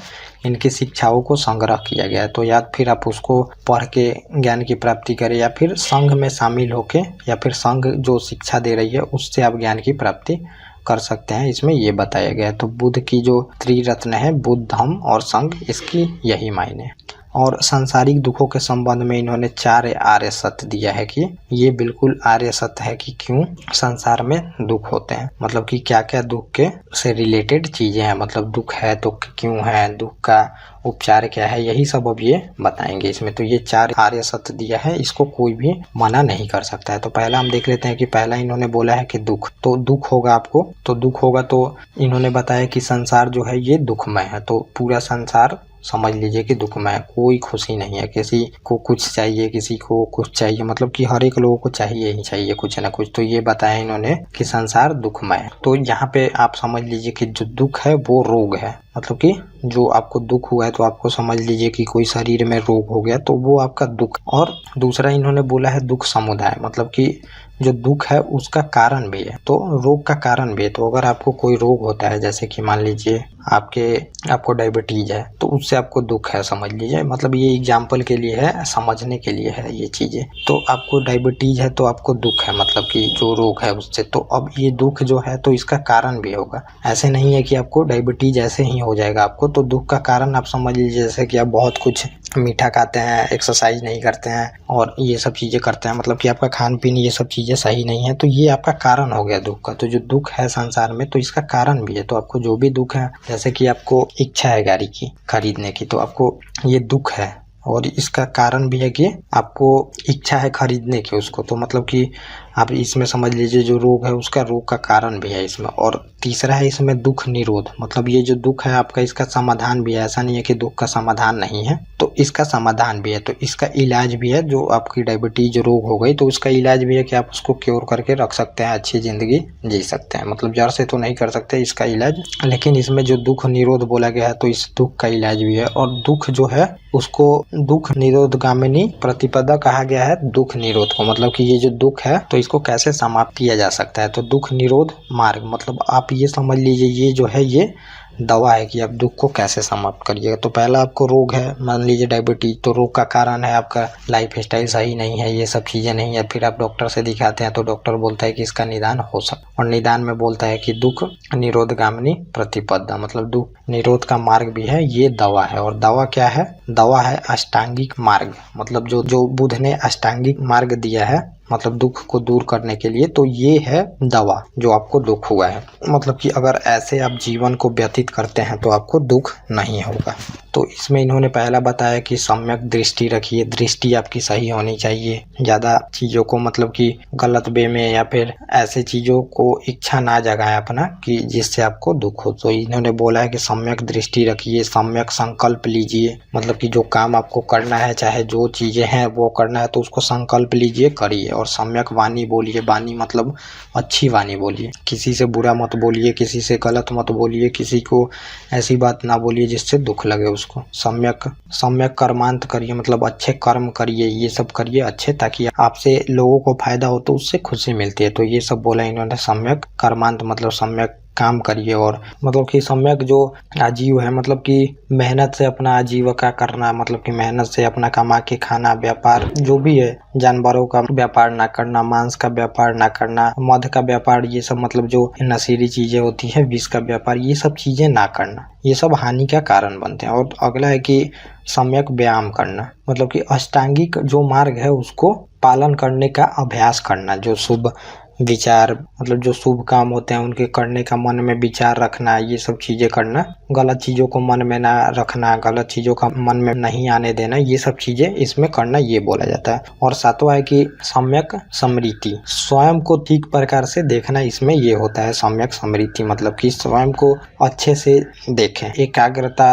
इनकी शिक्षाओं को संग्रह किया गया है। तो या फिर आप उसको पढ़ के ज्ञान की प्राप्ति करें, या फिर संघ में शामिल होके, या फिर संघ जो शिक्षा दे रही है उससे आप ज्ञान की प्राप्ति कर सकते हैं, इसमें ये बताया गया है। तो बुद्ध की जो त्रिरत्न है, बुद्ध धम्म और संघ, इसकी यही मायने है। और सांसारिक दुखों के संबंध में इन्होंने 4 आर्य सत्य दिया है कि ये बिल्कुल आर्य सत्य है कि क्यों संसार में दुख होते हैं, मतलब कि क्या क्या दुख के से रिलेटेड चीजें हैं, मतलब दुख है तो क्यों है, दुख का उपचार क्या है, यही सब अब ये बताएंगे इसमें। तो ये 4 आर्य सत्य दिया है, इसको कोई भी मना नहीं कर सकता है। तो पहला हम देख लेते हैं कि पहला इन्होंने बोला है कि दुख, तो दुख होगा आपको, तो दुख होगा तो इन्होंने बताया कि संसार जो है ये दुखमय है। तो पूरा संसार समझ लीजिए कि दुखमय है, कोई खुशी नहीं है, किसी को कुछ चाहिए, किसी को कुछ चाहिए, मतलब कि हर एक लोगों को चाहिए ही चाहिए कुछ ना कुछ। तो ये बताया इन्होंने कि संसार दुखमय है। तो यहाँ पे आप समझ लीजिए कि जो दुख है वो रोग है, मतलब कि जो आपको दुख हुआ है तो आपको समझ लीजिए कि कोई शरीर में रोग हो गया तो वो आपका दुख। और दूसरा इन्होंने बोला है दुख समुदाय, मतलब कि जो दुख है उसका कारण भी है तो रोग का कारण भी है। तो अगर आपको कोई रोग होता है, जैसे कि मान लीजिए आपको डायबिटीज है, तो उससे आपको दुख है, समझ लीजिए, मतलब ये एग्जाम्पल के लिए है, समझने के लिए है ये चीजें। तो आपको डायबिटीज है तो आपको दुख है, मतलब कि जो रोग है उससे। तो अब ये दुख जो है तो इसका कारण भी होगा, ऐसे नहीं है कि आपको डायबिटीज ऐसे ही हो जाएगा आपको। तो दुख का कारण आप समझ लीजिए, जैसे कि आप बहुत कुछ मीठा खाते हैं, एक्सरसाइज नहीं करते हैं और ये सब चीजें करते हैं, मतलब कि आपका खान पीन ये सब चीजें सही नहीं है, तो ये आपका कारण हो गया दुख का। तो जो दुख है संसार में तो इसका कारण भी है। तो आपको जो भी दुख है, जैसे कि आपको इच्छा है गाड़ी की खरीदने की, तो आपको ये दुख है और इसका कारण भी है कि आपको इच्छा है खरीदने की उसको। तो मतलब कि आप इसमें समझ लीजिए जो रोग है उसका रोग का कारण भी है इसमें। और तीसरा है इसमें दुख निरोध, मतलब ये जो दुख है आपका इसका समाधान भी है, ऐसा नहीं है कि दुख का समाधान नहीं है, तो इसका समाधान भी है, तो इसका इलाज भी है। जो आपकी डायबिटीज रोग हो गई तो उसका इलाज भी है कि आप उसको क्योर करके रख सकते हैं, अच्छी जिंदगी जी सकते हैं, मतलब जड़ से तो नहीं कर सकते इसका इलाज, लेकिन इसमें जो दुख निरोध बोला गया है तो इस दुख का इलाज भी है। और दुख जो है उसको दुख निरोधगामिनी प्रतिपदा कहा गया है, दुख निरोध को, मतलब कि ये जो दुख है तो इसको कैसे समाप्त किया जा सकता है। तो दुख निरोध मार्ग, मतलब आप ये समझ लीजिए ये जो है ये दवा है कि आप दुख को कैसे समाप्त करिएगा। तो पहला आपको रोग है, मान लीजिए डायबिटीज, तो रोग का कारण है आपका लाइफ स्टाइल सही नहीं है, ये सब चीजें नहीं है, फिर आप डॉक्टर से दिखाते हैं तो डॉक्टर बोलता है कि इसका निदान हो सकता, और निदान में बोलता है कि दुख निरोधगामिनी प्रतिपदा, मतलब दुख निरोध का मार्ग भी है, ये दवा है। और दवा क्या है, दवा है अष्टांगिक मार्ग, मतलब जो बुद्ध ने अष्टांगिक मार्ग दिया है, मतलब दुख को दूर करने के लिए, तो ये है दवा जो आपको दुख हुआ है। मतलब कि अगर ऐसे आप जीवन को व्यतीत करते हैं तो आपको दुख नहीं होगा। तो इसमें इन्होंने पहला बताया कि सम्यक दृष्टि रखिए, दृष्टि आपकी सही होनी चाहिए, ज़्यादा चीज़ों को मतलब कि गलत वे में या फिर ऐसे चीज़ों को इच्छा ना जगाएं अपना कि जिससे आपको दुख हो। तो इन्होंने बोला है कि सम्यक दृष्टि रखिए, सम्यक संकल्प लीजिए, मतलब कि जो काम आपको करना है, चाहे जो चीज़ें हैं वो करना है तो उसको संकल्प लीजिए, करिए। और सम्यक वाणी बोलिए, वाणी मतलब अच्छी वाणी बोलिए, किसी से बुरा मत बोलिए, किसी से गलत मत बोलिए, किसी को ऐसी बात ना बोलिए जिससे दुख लगे उसको। सम्यक कर्मांत करिए, मतलब अच्छे कर्म करिए, ये सब करिए अच्छे, ताकि आपसे लोगों को फायदा हो तो उससे खुशी मिलती है। तो ये सब बोला इन्होंने, सम्यक कर्मांत मतलब सम्यक काम करिए। और मतलब कि सम्यक जो आजीव है, मतलब कि मेहनत से अपना आजीविका करना, मतलब कि मेहनत से अपना कमा के खाना, व्यापार जो भी है, जानवरों का व्यापार ना करना, मांस का व्यापार ना करना, मध का व्यापार, ये सब मतलब जो नशीली चीजें होती है, विष का व्यापार, ये सब चीजें ना करना, ये सब हानि का कारण बनते हैं। और अगला है कि सम्यक व्यायाम करना, मतलब कि अष्टांगिक जो मार्ग है उसको पालन करने का अभ्यास करना, जो शुभ विचार, मतलब जो शुभ काम होते हैं उनके करने का मन में विचार रखना, ये सब चीजें करना, गलत चीजों को मन में ना रखना, गलत चीजों का मन में नहीं आने देना, ये सब चीजें इसमें करना, ये बोला जाता है। और सातवां है कि सम्यक स्मृति, स्वयं को ठीक प्रकार से देखना, इसमें ये होता है सम्यक स्मृति, मतलब कि स्वयं को अच्छे से देखें, एकाग्रता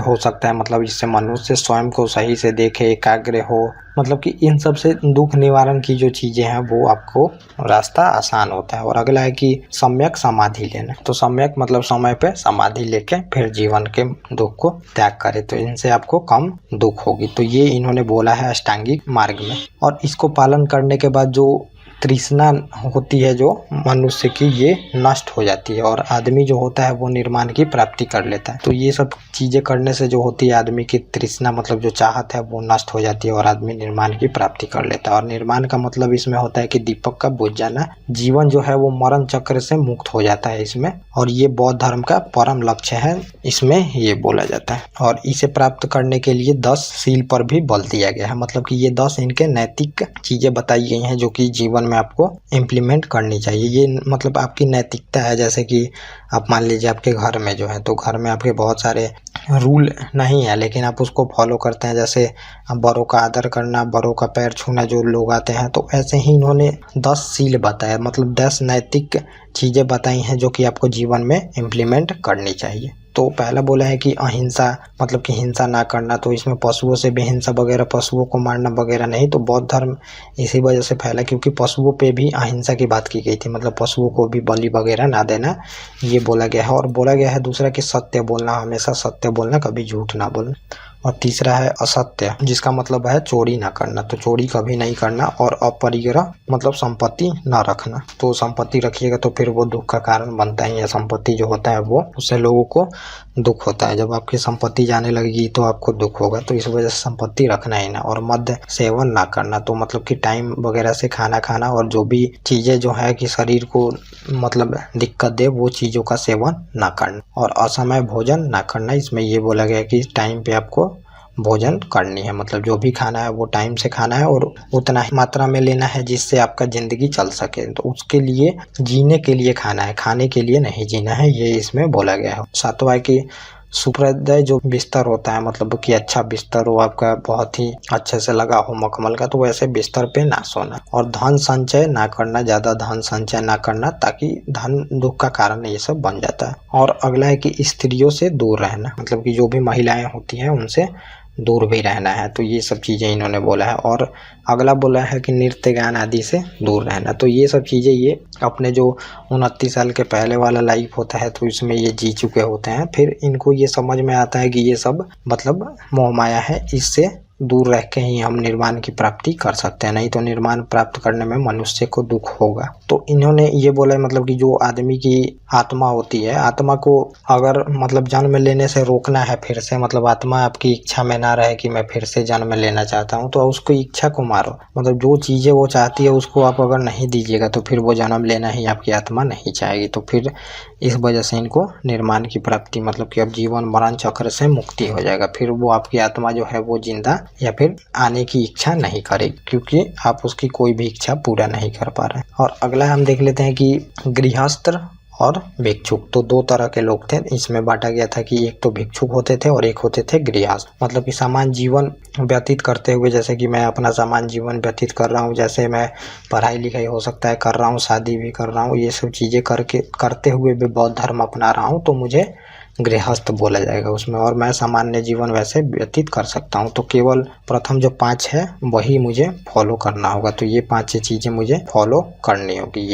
हो सकता है, मतलब इससे मनुष्य स्वयं को सही से देखे, एकाग्र हो, मतलब कि इन सब से दुख निवारण की जो चीजें हैं वो आपको रास्ता आसान होता है। और अगला है कि सम्यक समाधि लेना, तो सम्यक मतलब समय पे समाधि लेके फिर जीवन के दुख को त्याग करे, तो इनसे आपको कम दुख होगी। तो ये इन्होंने बोला है अष्टांगिक मार्ग में। और इसको पालन करने के बाद जो तृष्णा होती है जो मनुष्य की, ये नष्ट हो जाती है और आदमी जो होता है वो निर्माण की प्राप्ति कर लेता है। तो ये सब चीज़ें करने से जो होती है आदमी की तृष्णा मतलब जो चाहत है वो नष्ट हो जाती है और आदमी निर्माण की प्राप्ति कर लेता है। और निर्माण का मतलब इसमें होता है कि दीपक का बुझ जाना, जीवन जो है वो मरण चक्र से मुक्त हो जाता है इसमें। और ये बौद्ध धर्म का परम लक्ष्य है, इसमें ये बोला जाता है। और इसे प्राप्त करने के लिए 10 सील पर भी बल दिया गया है, मतलब कि ये 10 इनके नैतिक चीजें बताई गई हैं जो कि जीवन में आपको इम्प्लीमेंट करनी चाहिए। ये मतलब आपकी नैतिकता है। जैसे कि आप मान लीजिए आपके घर में जो है, तो घर में आपके बहुत सारे रूल नहीं है लेकिन आप उसको फॉलो करते हैं। जैसे बड़ों का आदर करना, बड़ों का पैर छूना जो लोग आते हैं, तो ऐसे ही इन्होंने 10 सील बताया, मतलब 10 नैतिक चीज़ें बताई हैं जो कि आपको जीवन में इम्प्लीमेंट करनी चाहिए। तो पहला बोला है कि अहिंसा, मतलब कि हिंसा ना करना, तो इसमें पशुओं से भी हिंसा वगैरह, पशुओं को मारना वगैरह नहीं। तो बौद्ध धर्म इसी वजह से फैला क्योंकि पशुओं पे भी अहिंसा की बात की गई थी, मतलब पशुओं को भी बलि वगैरह ना देना, ये बोला गया है। और बोला गया है दूसरा कि सत्य बोलना, हमेशा सत्य बोलना, कभी झूठ ना बोलना। और तीसरा है असत्य, जिसका मतलब है चोरी ना करना, तो चोरी कभी नहीं करना। और अपरिग्रह मतलब संपत्ति ना रखना, तो संपत्ति रखिएगा तो फिर वो दुख का कारण बनता ही है। संपत्ति जो होता है वो, उससे लोगों को दुख होता है। जब आपकी संपत्ति जाने लगेगी तो आपको दुख होगा, तो इस वजह से संपत्ति रखना ही ना। और मद्य सेवन ना करना, तो मतलब कि टाइम वगैरह से खाना खाना और जो भी चीजें जो है कि शरीर को मतलब दिक्कत दे वो चीजों का सेवन ना करना। और असमय भोजन ना करना, इसमें ये बोला गया है कि टाइम पे आपको भोजन करनी है, मतलब जो भी खाना है वो टाइम से खाना है और उतना ही मात्रा में लेना है जिससे आपका जिंदगी चल सके। तो उसके लिए, जीने के लिए खाना है, खाने के लिए नहीं जीना है, ये इसमें बोला गया है। सातवां है कि सुप्रदय जो बिस्तर होता है, मतलब कि अच्छा बिस्तर हो आपका, बहुत ही अच्छे से लगा हो मखमल का, तो वैसे बिस्तर पे ना सोना। और धन संचय ना करना, ज्यादा धन संचय ना करना, ताकि धन दुख का कारण ये सब बन जाता है। और अगला है कि स्त्रियों से दूर रहना, मतलब कि जो भी महिलाएं होती हैं उनसे दूर भी रहना है। तो ये सब चीज़ें इन्होंने बोला है। और अगला बोला है कि नृत्य गान आदि से दूर रहना। तो ये सब चीज़ें ये अपने जो 29 साल के पहले वाला लाइफ होता है तो इसमें ये जी चुके होते हैं। फिर इनको ये समझ में आता है कि ये सब मतलब मोह माया है, इससे दूर रह के ही हम निर्वाण की प्राप्ति कर सकते हैं, नहीं तो निर्वाण प्राप्त करने में मनुष्य को दुख होगा। तो इन्होंने ये बोला मतलब कि जो आदमी की आत्मा होती है, आत्मा को अगर मतलब जन्म लेने से रोकना है फिर से, मतलब आत्मा आपकी इच्छा में ना रहे कि मैं फिर से जन्म लेना चाहता हूँ, तो उसको इच्छा को मारो। मतलब जो चीज़ें वो चाहती है उसको आप अगर नहीं दीजिएगा तो फिर वो जन्म लेना ही आपकी आत्मा नहीं चाहेगी। तो फिर इस वजह से इनको निर्माण की प्राप्ति, मतलब कि अब जीवन मरण चक्र से मुक्ति हो जाएगा। फिर वो आपकी आत्मा जो है वो जिंदा या फिर आने की इच्छा नहीं करेगी, क्योंकि आप उसकी कोई भी इच्छा पूरा नहीं कर पा रहे। और अगला हम देख लेते हैं कि गृहस्थ और भिक्षुक, तो दो तरह के लोग थे। इसमें बांटा गया था कि एक तो भिक्षुक होते थे और एक होते थे गृहस्थ, मतलब कि सामान्य जीवन व्यतीत करते हुए, जैसे कि मैं अपना सामान्य जीवन व्यतीत कर रहा हूँ, जैसे मैं पढ़ाई लिखाई हो सकता है कर रहा हूँ, शादी भी कर रहा हूँ, ये सब चीज़ें करते हुए भी बौद्ध धर्म अपना रहा हूँ, तो मुझे गृहस्थ बोला जाएगा उसमें। और मैं सामान्य जीवन वैसे व्यतीत कर सकता हूँ, तो केवल प्रथम जो 5 है वही मुझे फॉलो करना होगा। तो ये 5 चीज़ें मुझे फॉलो करनी होगी,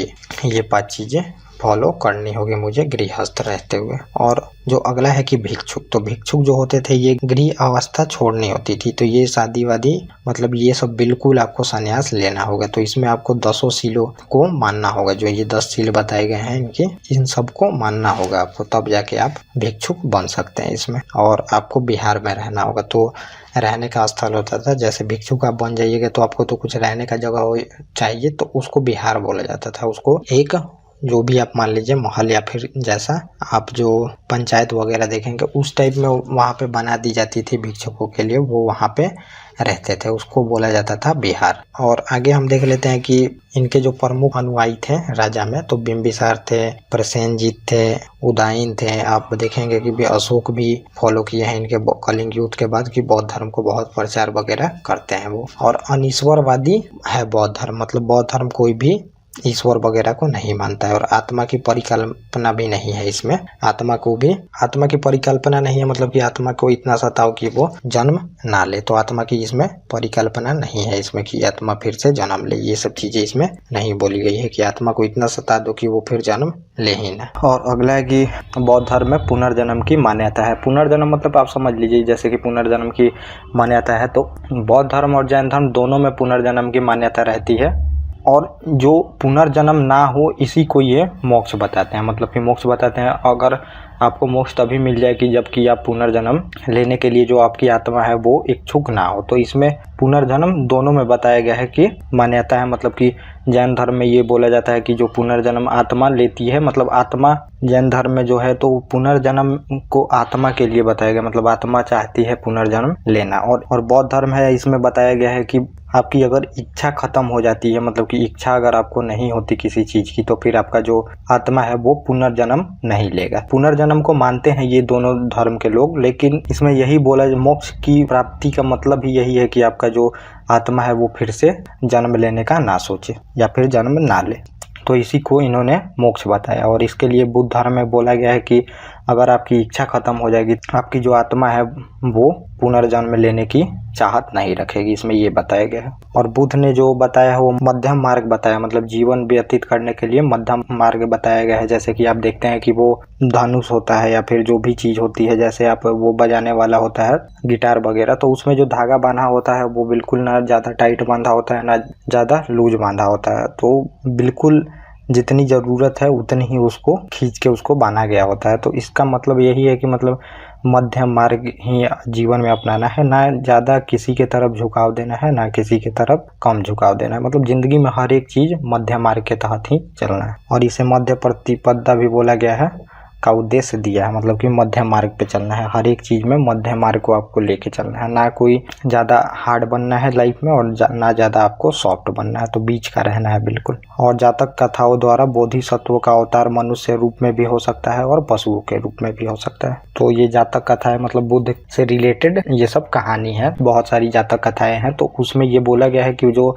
ये 5 चीज़ें फॉलो करनी होगी मुझे गृहस्थ रहते हुए। और जो अगला है कि भिक्षुक, तो भिक्षुक जो होते थे ये गृह अवस्था छोड़नी होती थी, तो ये शादी वादी मतलब ये सब बिल्कुल आपको संन्यास लेना होगा। तो इसमें आपको 10 सीलों को मानना होगा, जो ये 10 सील बताए गए हैं इनके, इन सबको मानना होगा आपको, तब जाके आप भिक्षुक बन सकते हैं इसमें। और आपको बिहार में रहना होगा, तो रहने का स्थल होता था, जैसे भिक्षुक आप बन जाइएगा तो आपको तो कुछ रहने का जगह चाहिए, तो उसको बिहार बोला जाता था। उसको एक जो भी आप मान लीजिए महल या फिर जैसा आप जो पंचायत वगैरह देखेंगे उस टाइप में वहाँ पे बना दी जाती थी भिक्षुकों के लिए, वो वहाँ पे रहते थे, उसको बोला जाता था बिहार। और आगे हम देख लेते हैं कि इनके जो प्रमुख अनुयायी थे राजा में, तो बिंबिसार थे, प्रसेनजीत थे, उदयन थे। आप देखेंगे कि भी अशोक भी फॉलो किए हैं इनके कलिंग युद्ध के बाद, कि बौद्ध धर्म को बहुत प्रचार वगैरह करते हैं वो। और अनिश्वरवादी है बौद्ध धर्म, मतलब बौद्ध धर्म कोई भी ईश्वर वगैरह को नहीं मानता है। और आत्मा की परिकल्पना भी नहीं है इसमें, आत्मा की परिकल्पना नहीं है, मतलब कि आत्मा को इतना सताओ कि वो जन्म ना ले, तो आत्मा की इसमें परिकल्पना नहीं है इसमें कि आत्मा फिर से जन्म ले। ये सब चीजें इसमें नहीं बोली गई है कि आत्मा को इतना सता दो कि वो फिर जन्म ले ही ना। और अगला है कि बौद्ध धर्म में पुनर्जन्म की मान्यता है। पुनर्जन्म मतलब आप समझ लीजिए जैसे कि पुनर्जन्म की मान्यता है, तो बौद्ध धर्म और जैन धर्म दोनों में पुनर्जन्म की मान्यता रहती है। और जो पुनर्जन्म ना हो इसी को ये मोक्ष बताते हैं। मतलब कि मोक्ष बताते हैं अगर आपको मोक्ष तभी मिल जाए कि जबकि आप पुनर्जन्म लेने के लिए जो आपकी आत्मा है वो इच्छुक ना हो। तो इसमें पुनर्जन्म दोनों में बताया गया है कि मान्यता है। मतलब कि जैन धर्म में ये बोला जाता है कि जो पुनर्जन्म आत्मा लेती है, मतलब आत्मा जैन धर्म में जो है तो पुनर्जन्म को आत्मा के लिए बताया गया, मतलब आत्मा चाहती है पुनर्जन्म लेना। और बौद्ध धर्म है, इसमें बताया गया है कि आपकी अगर इच्छा खत्म हो जाती है, मतलब कि इच्छा अगर आपको नहीं होती किसी चीज की, तो फिर आपका जो आत्मा है वो पुनर्जन्म नहीं लेगा। पुनर्जन्म को मानते हैं ये दोनों धर्म के लोग, लेकिन इसमें यही बोला मोक्ष की प्राप्ति का मतलब ही यही है कि आपका जो आत्मा है वो फिर से जन्म लेने का ना सोचे या फिर जन्म ना ले। तो इसी को इन्होंने मोक्ष बताया। और इसके लिए बुद्ध धर्म में बोला गया है कि अगर आपकी इच्छा खत्म हो जाएगी, आपकी जो आत्मा है वो पुनर्जन्म लेने की चाहत नहीं रखेगी, इसमें ये बताया गया है। और बुद्ध ने जो बताया है वो मध्यम मार्ग बताया, मतलब जीवन व्यतीत करने के लिए मध्यम मार्ग बताया गया है। जैसे कि आप देखते हैं कि वो धनुष होता है या फिर जो भी चीज होती है, जैसे आप वो बजाने वाला होता है गिटार वगैरह, तो उसमें जो धागा बांधा होता है वो बिल्कुल ना ज्यादा टाइट बांधा होता है ना ज्यादा लूज बांधा होता है, तो बिल्कुल जितनी ज़रूरत है उतनी ही उसको खींच के उसको बांधा गया होता है। तो इसका मतलब यही है कि मतलब मध्यम मार्ग ही जीवन में अपनाना है, ना ज़्यादा किसी के तरफ झुकाव देना है ना किसी के तरफ कम झुकाव देना है। मतलब ज़िंदगी में हर एक चीज़ मध्यम मार्ग के तहत ही चलना है। और इसे मध्य प्रतिपदा भी बोला गया है का उद्देश्य दिया है, मतलब कि मध्यम मार्ग पे चलना है। हर एक चीज़ में मध्यम मार्ग को आपको लेके चलना है, ना कोई ज़्यादा हार्ड बनना है लाइफ में और ना ज़्यादा आपको सॉफ्ट बनना है, तो बीच का रहना है बिल्कुल। और जातक कथाओं द्वारा बोधिसत्व का अवतार मनुष्य रूप में भी हो सकता है और पशुओं के रूप में भी हो सकता है। तो ये जातक कथा है, मतलब बुद्ध से रिलेटेड ये सब कहानी है, बहुत सारी जातक कथाएं हैं। तो उसमें ये बोला गया है कि जो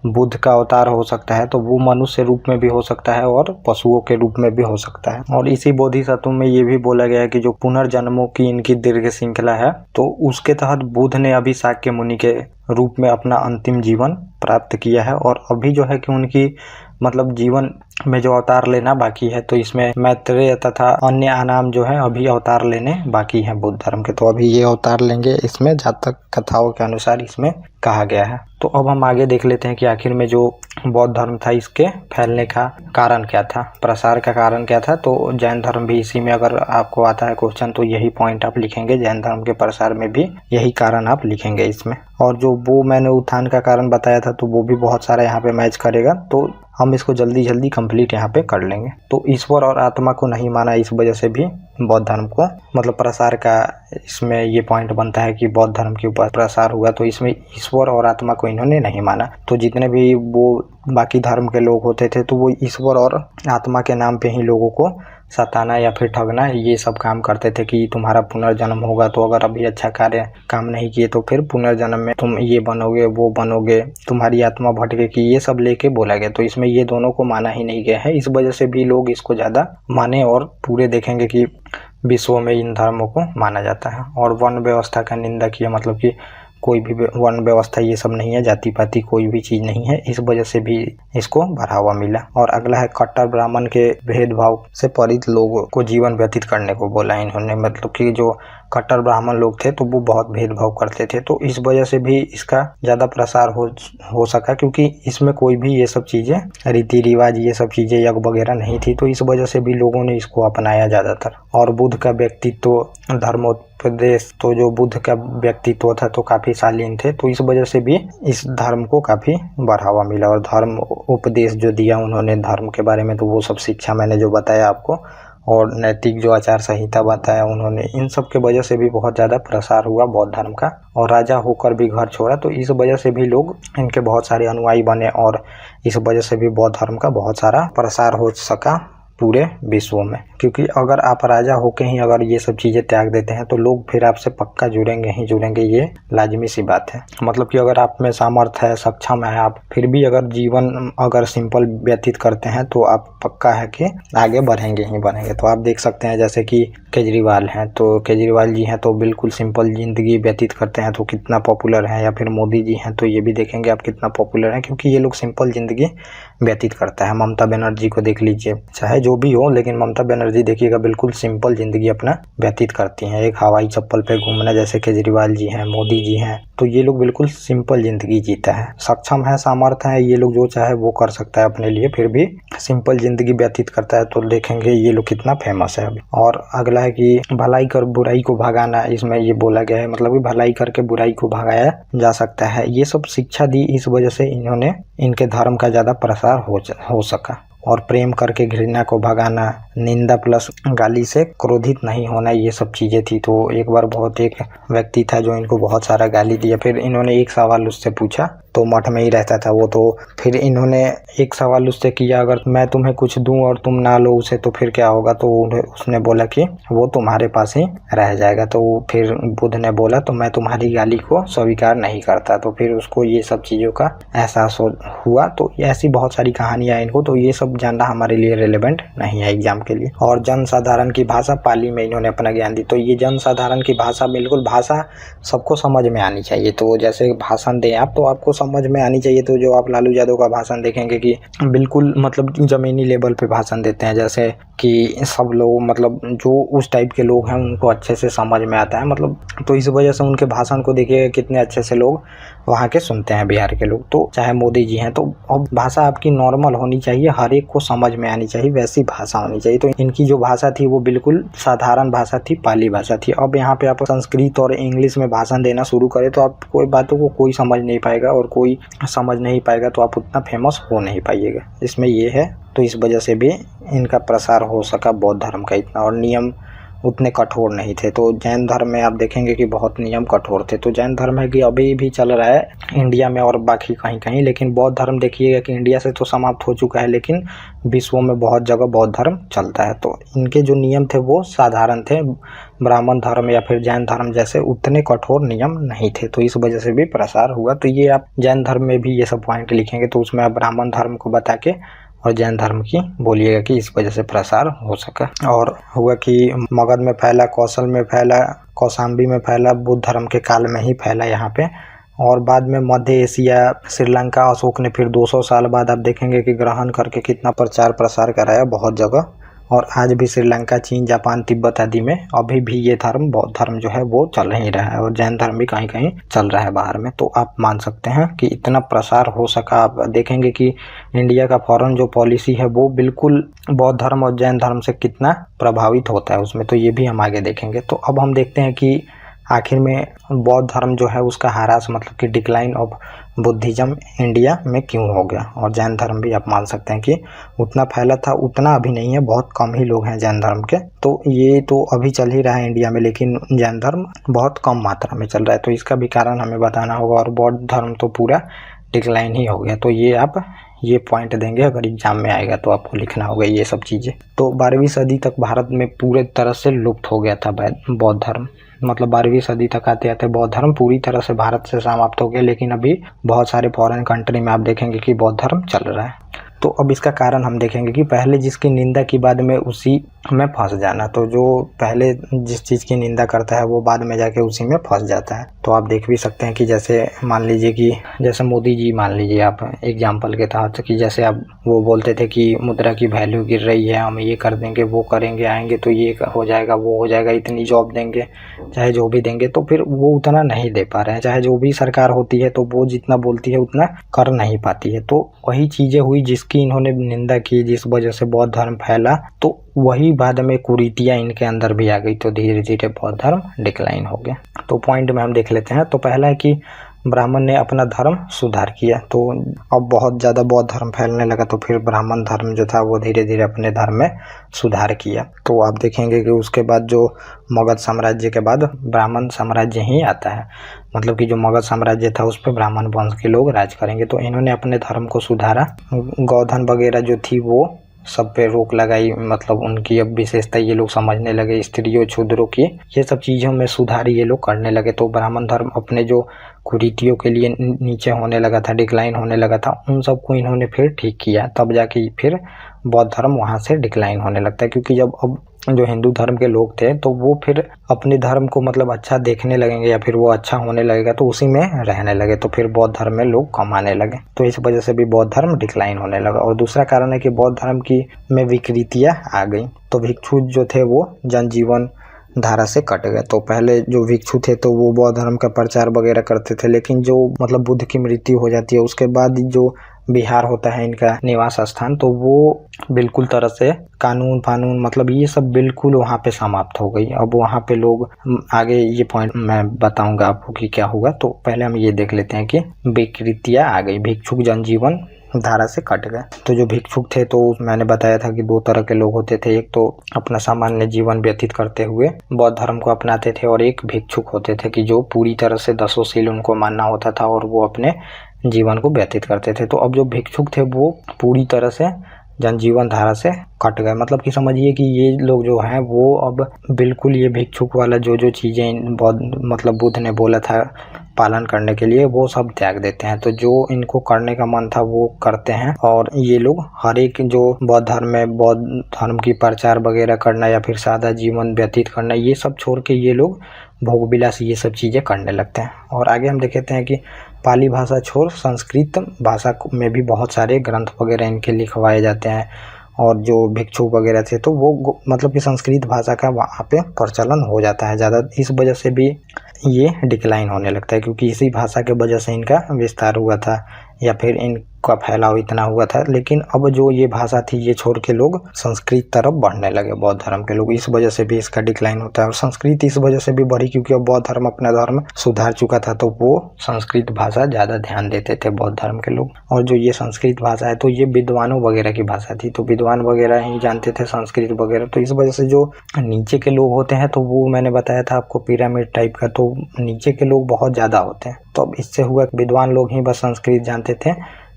बुद्ध का अवतार हो सकता है तो वो मनुष्य रूप में भी हो सकता है और पशुओं के रूप में भी हो सकता है। और इसी बोधिसत्व में ये भी बोला गया है कि जो पुनर्जन्मों की इनकी दीर्घ श्रृंखला है, तो उसके तहत बुद्ध ने अभी शाक्य मुनि के रूप में अपना अंतिम जीवन प्राप्त किया है। और अभी जो है कि उनकी मतलब जीवन में जो अवतार लेना बाकी है, तो इसमें मैत्रेय तथा अन्य आनाम जो है अभी अवतार लेने बाकी हैं बुद्ध धर्म के, तो अभी ये अवतार लेंगे, इसमें जातक कथाओं के अनुसार इसमें कहा गया है। तो अब हम आगे देख लेते हैं कि आखिर में जो बौद्ध धर्म था इसके फैलने का कारण क्या था, प्रसार का कारण क्या था। तो जैन धर्म भी इसी में, अगर आपको आता है क्वेश्चन तो यही पॉइंट आप लिखेंगे, जैन धर्म के प्रसार में भी यही कारण आप लिखेंगे इसमें। और जो वो मैंने उत्थान का कारण बताया था तो वो भी बहुत सारा यहाँ पे मैच करेगा, तो हम इसको जल्दी जल्दी कंप्लीट यहाँ पे कर लेंगे। तो ईश्वर और आत्मा को नहीं माना, इस वजह से भी बौद्ध धर्म को मतलब प्रसार का इसमें ये पॉइंट बनता है कि बौद्ध धर्म के ऊपर प्रसार हुआ, तो इसमें ईश्वर और आत्मा को इन्होंने नहीं माना। तो जितने भी वो बाकी धर्म के लोग होते थे तो वो ईश्वर और आत्मा के नाम पे ही लोगों को सताना या फिर ठगना ये सब काम करते थे कि तुम्हारा पुनर्जन्म होगा, तो अगर अभी अच्छा कार्य काम नहीं किए तो फिर पुनर्जन्म में तुम ये बनोगे वो बनोगे, तुम्हारी आत्मा भटकेगी, ये सब लेके बोला गया। तो इसमें ये दोनों को माना ही नहीं गया है, इस वजह से भी लोग इसको ज़्यादा माने और पूरे देखेंगे कि विश्व में इन धर्मों को माना जाता है। और वर्ण व्यवस्था का निंदा किया, मतलब कि कोई भी वर्ण व्यवस्था ये सब नहीं है, जाति पाति कोई भी चीज़ नहीं है, इस वजह से भी इसको बढ़ावा मिला। और अगला है कट्टर ब्राह्मण के भेदभाव से पीड़ित लोगों को जीवन व्यतीत करने को बोला इन्होंने, मतलब कि जो कट्टर ब्राह्मण लोग थे तो वो बहुत भेदभाव करते थे, तो इस वजह से भी इसका ज़्यादा प्रसार हो सका, क्योंकि इसमें कोई भी ये सब चीज़ें रीति रिवाज ये सब चीज़ें यज्ञ वगैरह नहीं थी, तो इस वजह से भी लोगों ने इसको अपनाया ज़्यादातर। और बुद्ध का व्यक्तित्व धर्मोपदेश, तो जो बुद्ध का व्यक्तित्व था तो काफ़ी शालीन थे, तो इस वजह से भी इस धर्म को काफ़ी बढ़ावा मिला। और धर्म उपदेश जो दिया उन्होंने धर्म के बारे में, तो वो सब शिक्षा मैंने जो बताया आपको, और नैतिक जो आचार संहिता बताया उन्होंने, इन सब के वजह से भी बहुत ज़्यादा प्रसार हुआ बौद्ध धर्म का। और राजा होकर भी घर छोड़ा, तो इस वजह से भी लोग इनके बहुत सारे अनुयायी बने और इस वजह से भी बौद्ध धर्म का बहुत सारा प्रसार हो सका पूरे विश्व में। क्योंकि अगर आप राजा होके ही अगर ये सब चीज़ें त्याग देते हैं तो लोग फिर आपसे पक्का जुड़ेंगे ही जुड़ेंगे, ये लाजमी सी बात है। मतलब कि अगर आप में सामर्थ्य है, सक्षम है, आप फिर भी अगर जीवन अगर सिंपल व्यतीत करते हैं तो आप पक्का है कि आगे बढ़ेंगे ही बढ़ेंगे। तो आप देख सकते हैं जैसे कि केजरीवाल हैं, तो केजरीवाल जी हैं तो बिल्कुल सिंपल ज़िंदगी व्यतीत करते हैं तो कितना पॉपुलर है, या फिर मोदी जी हैं तो ये भी देखेंगे आप कितना पॉपुलर हैं, क्योंकि ये लोग सिंपल ज़िंदगी व्यतीत करता है। ममता बनर्जी को देख लीजिए, चाहे जो भी हो, लेकिन ममता बनर्जी देखिएगा बिल्कुल सिंपल ज़िंदगी अपना व्यतीत करती हैं। एक हवाई चप्पल पे घूमना, जैसे केजरीवाल जी हैं, मोदी जी हैं, तो ये लोग बिल्कुल सिंपल ज़िंदगी जीता है। सक्षम है, सामर्थ्य है, ये लोग जो चाहे वो कर सकता है अपने लिए, फिर भी सिंपल ज़िंदगी व्यतीत करता है। तो देखेंगे ये लोग कितना फेमस है अभी। और अगला है कि भलाई कर बुराई को भगाना, इसमें ये बोला गया है, मतलब कि भलाई करके बुराई को भगाया जा सकता है। ये सब शिक्षा दी, इस वजह से इन्होंने इनके धर्म का ज़्यादा प्रसार हो सका। और प्रेम करके घृणा को भगाना, निंदा प्लस गाली से क्रोधित नहीं होना, ये सब चीज़ें थी। तो एक बार बहुत एक व्यक्ति था जो इनको बहुत सारा गाली दिया, फिर इन्होंने एक सवाल उससे पूछा, तो मठ में ही रहता था वो, तो फिर इन्होंने एक सवाल उससे किया, अगर मैं तुम्हें कुछ दूं और तुम ना लो उसे तो फिर क्या होगा? तो उसने बोला कि वो तुम्हारे पास ही रह जाएगा। तो फिर बुद्ध ने बोला तो मैं तुम्हारी गाली को स्वीकार नहीं करता। तो फिर उसको ये सब चीज़ों का एहसास हुआ। तो ऐसी बहुत सारी कहानियाँ इनको, तो ये सब जानना हमारे लिए रिलेवेंट नहीं है एग्जाम के लिए। और जनसाधारण की भाषा, पाली में इन्होंने अपना ज्ञान दी। तो ये जनसाधारण की भाषा, बिल्कुल भाषा सबको समझ में आनी चाहिए। तो जैसे भाषण दें आप, तो आपको समझ में आनी चाहिए। तो जो आप लालू यादव का भाषण देखेंगे कि बिल्कुल मतलब ज़मीनी लेवल पे भाषण देते हैं, जैसे कि सब लोग मतलब जो उस टाइप के लोग हैं उनको अच्छे से समझ में आता है, मतलब तो इस वजह से उनके भाषण को देखिए कितने अच्छे से लोग वहाँ के सुनते हैं, बिहार के लोग। तो चाहे मोदी जी हैं, तो अब भाषा आपकी नॉर्मल होनी चाहिए, हर एक को समझ में आनी चाहिए, वैसी भाषा होनी चाहिए। तो इनकी जो भाषा थी वो बिल्कुल साधारण भाषा थी, पाली भाषा थी। अब यहाँ पे आप संस्कृत और इंग्लिश में भाषण देना शुरू करें तो आप कोई बातों को कोई समझ नहीं पाएगा, और कोई समझ नहीं पाएगा तो आप उतना फेमस हो नहीं पाइएगा, इसमें ये है। तो इस वजह से भी इनका प्रसार हो सका बौद्ध धर्म का इतना, और नियम उतने कठोर नहीं थे। तो जैन धर्म में आप देखेंगे कि बहुत नियम कठोर थे। तो जैन धर्म है कि अभी भी चल रहा है इंडिया में और बाकी कहीं कहीं, लेकिन बौद्ध धर्म देखिएगा कि इंडिया से तो समाप्त हो चुका है, लेकिन विश्व में बहुत जगह बौद्ध धर्म चलता है। तो इनके जो नियम थे वो साधारण थे, ब्राह्मण धर्म या फिर जैन धर्म जैसे उतने कठोर नियम नहीं थे। तो इस वजह से भी प्रसार हुआ। तो ये आप जैन धर्म में भी ये सब पॉइंट लिखेंगे तो उसमें आप ब्राह्मण धर्म को बता के और जैन धर्म की बोलिएगा कि इस वजह से प्रसार हो सका। और हुआ कि मगध में फैला, कौशल में फैला, कौशाम्बी में फैला, बुद्ध धर्म के काल में ही फैला यहाँ पे। और बाद में मध्य एशिया, श्रीलंका, अशोक ने फिर 200 साल बाद आप देखेंगे कि ग्रहण करके कितना प्रचार प्रसार कराया बहुत जगह। और आज भी श्रीलंका, चीन, जापान, तिब्बत आदि में अभी भी ये धर्म, बौद्ध धर्म जो है वो चल ही रहा है, और जैन धर्म भी कहीं कहीं चल रहा है बाहर में। तो आप मान सकते हैं कि इतना प्रसार हो सका। आप देखेंगे कि इंडिया का फॉरेन जो पॉलिसी है वो बिल्कुल बौद्ध धर्म और जैन धर्म से कितना प्रभावित होता है उसमें, तो ये भी हम आगे देखेंगे। तो अब हम देखते हैं कि आखिर में बौद्ध धर्म जो है उसका ह्रास, मतलब कि डिक्लाइन ऑफ बुद्धिज्म इंडिया में क्यों हो गया। और जैन धर्म भी आप मान सकते हैं कि उतना फैला था, उतना अभी नहीं है, बहुत कम ही लोग हैं जैन धर्म के। तो ये तो अभी चल ही रहा है इंडिया में, लेकिन जैन धर्म बहुत कम मात्रा में चल रहा है। तो इसका भी कारण हमें बताना होगा। और बौद्ध धर्म तो पूरा डिक्लाइन ही हो गया। तो ये आप ये पॉइंट देंगे, अगर एग्जाम में आएगा तो आपको लिखना होगा ये सब चीज़ें। तो 12वीं सदी तक भारत में पूरे तरह से लुप्त हो गया था बौद्ध धर्म, मतलब 12वीं सदी तक आते आते बौद्ध धर्म पूरी तरह से भारत से समाप्त हो गया। लेकिन अभी बहुत सारे फॉरेन कंट्री में आप देखेंगे कि बौद्ध धर्म चल रहा है। तो अब इसका कारण हम देखेंगे कि पहले जिसकी निंदा की बाद में उसी में फंस जाना। तो जो पहले जिस चीज़ की निंदा करता है वो बाद में जाके उसी में फंस जाता है। तो आप देख भी सकते हैं कि जैसे मान लीजिए कि जैसे मोदी जी, मान लीजिए आप एग्जाम्पल के तहत, कि जैसे आप वो बोलते थे कि मुद्रा की वैल्यू गिर रही है, हम ये कर देंगे, वो करेंगे, आएंगे तो ये हो जाएगा, वो हो जाएगा, इतनी जॉब देंगे, चाहे जो भी देंगे। तो फिर वो उतना नहीं दे पा रहे हैं, चाहे जो भी सरकार होती है तो वो जितना बोलती है उतना कर नहीं पाती है। तो वही चीज़ें हुई जिसकी इन्होंने निंदा की, जिस वजह से बौद्ध धर्म फैला। तो वही बाद में कुरीतियाँ इनके अंदर भी आ गई, तो धीरे धीरे बौद्ध धर्म डिक्लाइन हो गया। तो पॉइंट में हम देख लेते हैं। तो पहला है कि ब्राह्मण ने अपना धर्म सुधार किया। तो अब बहुत ज़्यादा बौद्ध धर्म फैलने लगा, तो फिर ब्राह्मण धर्म जो था वो धीरे धीरे अपने धर्म में सुधार किया। तो आप देखेंगे कि उसके बाद जो मगध साम्राज्य के बाद ब्राह्मण साम्राज्य ही आता है, मतलब कि जो मगध साम्राज्य था उस पर ब्राह्मण वंश के लोग राज करेंगे। तो इन्होंने अपने धर्म को सुधारा, गौधन वगैरह जो थी वो सब पे रोक लगाई, मतलब उनकी अब विशेषता ये लोग समझने लगे, स्त्रियों शूद्रों की, ये सब चीज़ों में सुधार ये लोग करने लगे। तो ब्राह्मण धर्म अपने जो कुरीतियों के लिए नीचे होने लगा था, डिक्लाइन होने लगा था, उन सबको इन्होंने फिर ठीक किया, तब जाके फिर बौद्ध धर्म वहाँ से डिक्लाइन होने लगता है। क्योंकि जब अब जो हिंदू धर्म के लोग थे तो वो फिर अपने धर्म को मतलब अच्छा देखने लगेंगे या फिर वो अच्छा होने लगेगा तो उसी में रहने लगे, तो फिर बौद्ध धर्म में लोग कम आने लगे, तो इस वजह से भी बौद्ध धर्म डिक्लाइन होने लगा। और दूसरा कारण है कि बौद्ध धर्म की में विकृतियाँ आ गई, तो भिक्षु जो थे वो जनजीवन धारा से कट गए। तो पहले जो भिक्षु थे तो वो बौद्ध धर्म का प्रचार वगैरह करते थे, लेकिन जो मतलब बुद्ध की मृत्यु हो जाती है उसके बाद जो बिहार होता है इनका निवास स्थान, तो वो बिल्कुल तरह से कानून फानून मतलब ये सब बिल्कुल वहाँ पे समाप्त हो गई। अब वहाँ पे लोग आगे ये पॉइंट मैं बताऊंगा आपको कि क्या हुआ, तो पहले हम ये देख लेते हैं कि विकृतियाँ आ गई, भिक्षुक जनजीवन धारा से कट गए। तो जो भिक्षुक थे तो मैंने बताया था कि दो तरह के लोग होते थे, एक तो अपना सामान्य जीवन व्यतीत करते हुए बौद्ध धर्म को अपनाते थे, और एक भिक्षुक होते थे कि जो पूरी तरह से 10 शील उनको मानना होता था और वो अपने जीवन को व्यतीत करते थे। तो अब जो भिक्षुक थे वो पूरी तरह से जनजीवन धारा से कट गए, मतलब कि समझिए कि ये लोग जो हैं वो अब बिल्कुल ये भिक्षुक वाला जो चीज़ें मतलब बुद्ध ने बोला था पालन करने के लिए वो सब त्याग देते हैं। तो जो इनको करने का मन था वो करते हैं, और ये लोग हर एक जो बौद्ध धर्म में बौद्ध धर्म की प्रचार वगैरह करना या फिर सादा जीवन व्यतीत करना ये सब छोड़ के ये लोग भोग विलास ये सब चीज़ें करने लगते हैं। और आगे हम देखते हैं कि पाली भाषा छोड़ संस्कृत भाषा में भी बहुत सारे ग्रंथ वगैरह इनके लिखवाए जाते हैं, और जो भिक्षु वगैरह थे तो वो मतलब कि संस्कृत भाषा का वहाँ पे प्रचलन हो जाता है ज़्यादा, इस वजह से भी ये डिक्लाइन होने लगता है, क्योंकि इसी भाषा के वजह से इनका विस्तार हुआ था या फिर इनका फैलाव इतना हुआ था। लेकिन अब जो ये भाषा थी ये छोड़ के लोग संस्कृत तरफ बढ़ने लगे बौद्ध धर्म के लोग, इस वजह से भी इसका डिक्लाइन होता है। और संस्कृत इस वजह से भी बढ़ी क्योंकि अब बौद्ध धर्म अपना धर्म सुधार चुका था, तो वो संस्कृत भाषा ज़्यादा ध्यान देते थे बौद्ध धर्म के लोग। और जो ये संस्कृत भाषा है तो ये विद्वानों वगैरह की भाषा थी, तो विद्वान वगैरह ही जानते थे संस्कृत वगैरह, तो इस वजह से जो नीचे के लोग होते हैं तो वो मैंने बताया था आपको पिरामिड टाइप का, तो नीचे के लोग बहुत ज़्यादा होते हैं। तो अब इससे हुआ विद्वान लोग ही बस संस्कृत जानते थे,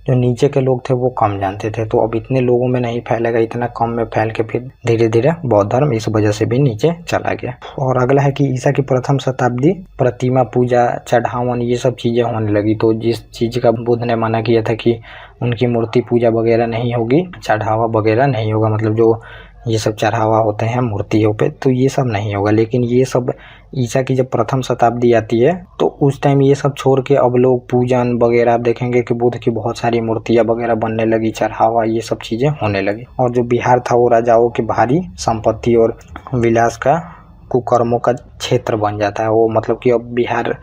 जो नीचे के लोग थे वो कम जानते थे। तो अब इतने लोगों में नहीं फैलेगा, इतना कम में फैल के फिर धीरे धीरे बौद्ध धर्म इस वजह से भी नीचे चला गया। और अगला है कि ईसा की प्रथम शताब्दी प्रतिमा पूजा चढ़ावन ये सब चीज़ें होने लगी। तो जिस चीज़ का बुद्ध ने मना किया था कि उनकी मूर्ति पूजा वगैरह नहीं होगी, चढ़ावा वगैरह नहीं होगा, मतलब जो ये सब चढ़ावा होते हैं मूर्तियों पे तो ये सब नहीं होगा। लेकिन ये सब ईसा की जब प्रथम शताब्दी आती है तो उस टाइम ये सब छोड़ के अब लोग पूजन वगैरह आप देखेंगे कि बुद्ध की बहुत सारी मूर्तियाँ वगैरह बनने लगी, चढ़ावा ये सब चीज़ें होने लगी। और जो बिहार था वो राजाओं की भारी संपत्ति और विलास का कुकर्मों का क्षेत्र बन जाता है। वो मतलब कि अब बिहार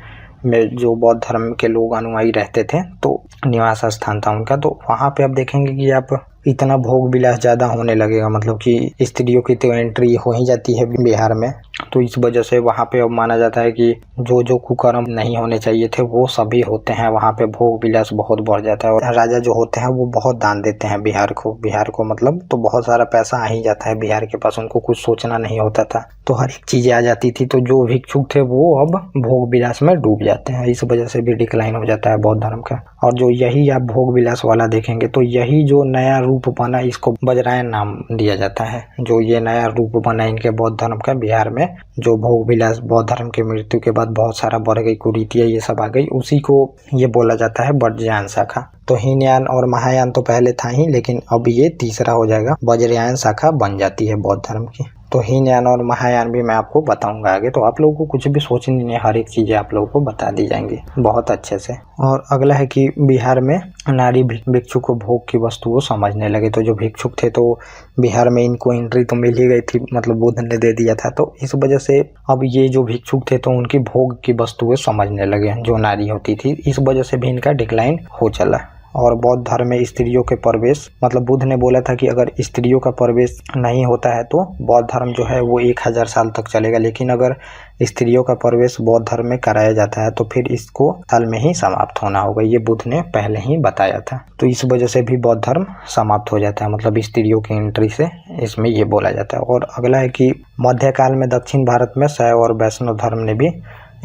में जो बौद्ध धर्म के लोग अनुयायी रहते थे तो निवास स्थान था उनका, तो वहाँ पे आप देखेंगे कि आप इतना भोग विलास ज़्यादा होने लगेगा, मतलब कि स्त्रियों की तो एंट्री हो ही जाती है बिहार में, तो इस वजह से वहाँ पे अब माना जाता है कि जो जो कुकर्म नहीं होने चाहिए थे वो सभी होते हैं। वहाँ पे भोग विलास बहुत बढ़ जाता है, और राजा जो होते हैं वो बहुत दान देते हैं बिहार को मतलब तो बहुत सारा पैसा आ ही जाता है बिहार के पास, उनको कुछ सोचना नहीं होता था, तो हर एक चीज़ें आ जाती थी। तो जो भिक्षुक थे वो अब भोग विलास में डूब जाते हैं, इस वजह से भी डिक्लाइन हो जाता है बौद्ध धर्म का। और जो यही आप भोग विलास वाला देखेंगे तो यही जो नया रूप बना इसको वज्रायन नाम दिया जाता है। जो ये नया रूप बना इनके बौद्ध धर्म का बिहार में, जो भोग विलास बौद्ध धर्म की मृत्यु के बाद बहुत सारा बढ़ गई, कुरीतियाँ ये सब आ गई, उसी को ये बोला जाता है वज्रयान शाखा। तो हीनयान और महायान तो पहले था ही, लेकिन अब ये तीसरा हो जाएगा, वज्रयान शाखा बन जाती है बौद्ध धर्म की। तो हीनयान और महायान भी मैं आपको बताऊंगा आगे, तो आप लोगों को कुछ भी सोचनी नहीं, हर एक चीज़ें आप लोगों को बता दी जाएंगी बहुत अच्छे से। और अगला है कि बिहार में नारी भिक्षु को भोग की वस्तुओं समझने लगे। तो जो भिक्षुक थे तो बिहार में इनको एंट्री तो मिल ही गई थी, मतलब बुद्ध ने दे दिया था, तो इस वजह से अब ये जो भिक्षुक थे तो उनकी भोग की वस्तुएं समझने लगे जो नारी होती थी, इस वजह से भी इनका डिक्लाइन हो चला। और बौद्ध धर्म में स्त्रियों के प्रवेश, मतलब बुद्ध ने बोला था कि अगर स्त्रियों का प्रवेश नहीं होता है तो बौद्ध धर्म जो है वो 1000 साल तक चलेगा, लेकिन अगर स्त्रियों का प्रवेश बौद्ध धर्म में कराया जाता है तो फिर इसको साल में ही समाप्त होना होगा, ये बुद्ध ने पहले ही बताया था। तो इस वजह से भी बौद्ध धर्म समाप्त हो जाता है, मतलब स्त्रियों की एंट्री से इसमें ये बोला जाता है। और अगला है कि मध्यकाल में दक्षिण भारत में शैव और वैष्णव धर्म ने भी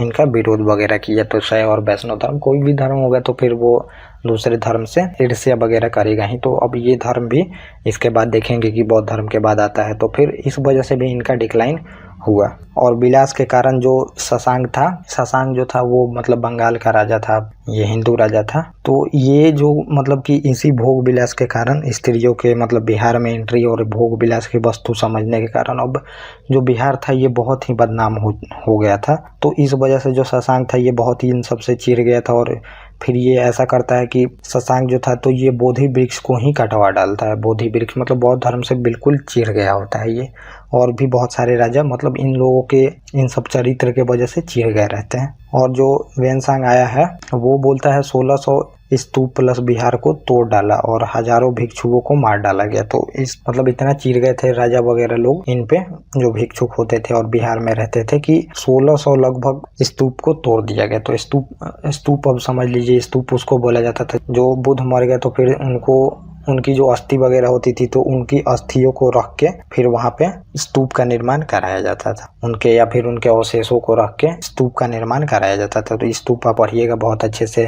इनका विरोध वगैरह किया। तो शैव और वैष्णव धर्म, कोई भी धर्म होगा तो फिर वो दूसरे धर्म से ईर्ष्या वगैरह करेगा ही, तो अब ये धर्म भी इसके बाद देखेंगे कि बौद्ध धर्म के बाद आता है, तो फिर इस वजह से भी इनका डिक्लाइन हुआ। और विलास के कारण जो शशांक जो था वो मतलब बंगाल का राजा था, ये हिंदू राजा था। तो ये जो मतलब कि इसी भोग विलास के कारण स्त्रियों के मतलब बिहार में एंट्री और भोग विलास की वस्तु समझने के कारण अब जो बिहार था ये बहुत ही बदनाम हो गया था। तो इस वजह से जो शशांक था ये बहुत ही इन सबसे चिढ़ गया था और फिर ये ऐसा करता है कि शशांक जो था तो ये बोधि वृक्ष को ही कटवा डालता है। बोधि वृक्ष मतलब बौद्ध धर्म से बिल्कुल चिढ़ गया होता है ये। और भी बहुत सारे राजा मतलब इन लोगों के इन सब चरित्र के वजह से चिढ़ गए रहते हैं। और जो वेनसांग आया है वो बोलता है 1600 स्तूप प्लस बिहार को तोड़ डाला और हजारों भिक्षुओं को मार डाला गया। तो इस मतलब इतना चिढ़ गए थे राजा वगैरह लोग इन पे जो भिक्षुक होते थे और बिहार में रहते थे कि 1600 लगभग स्तूप को तोड़ दिया गया। तो स्तूप अब समझ लीजिए स्तूप उसको बोला जाता था जो बुद्ध मर गए तो फिर उनकी जो अस्थि वगैरह होती थी तो उनकी अस्थियों को रख के फिर वहां पे स्तूप का निर्माण कराया जाता था उनके, या फिर उनके अवशेषों को रख के स्तूप का निर्माण कराया जाता था। तो स्तूप आप पढ़िएगा बहुत अच्छे से,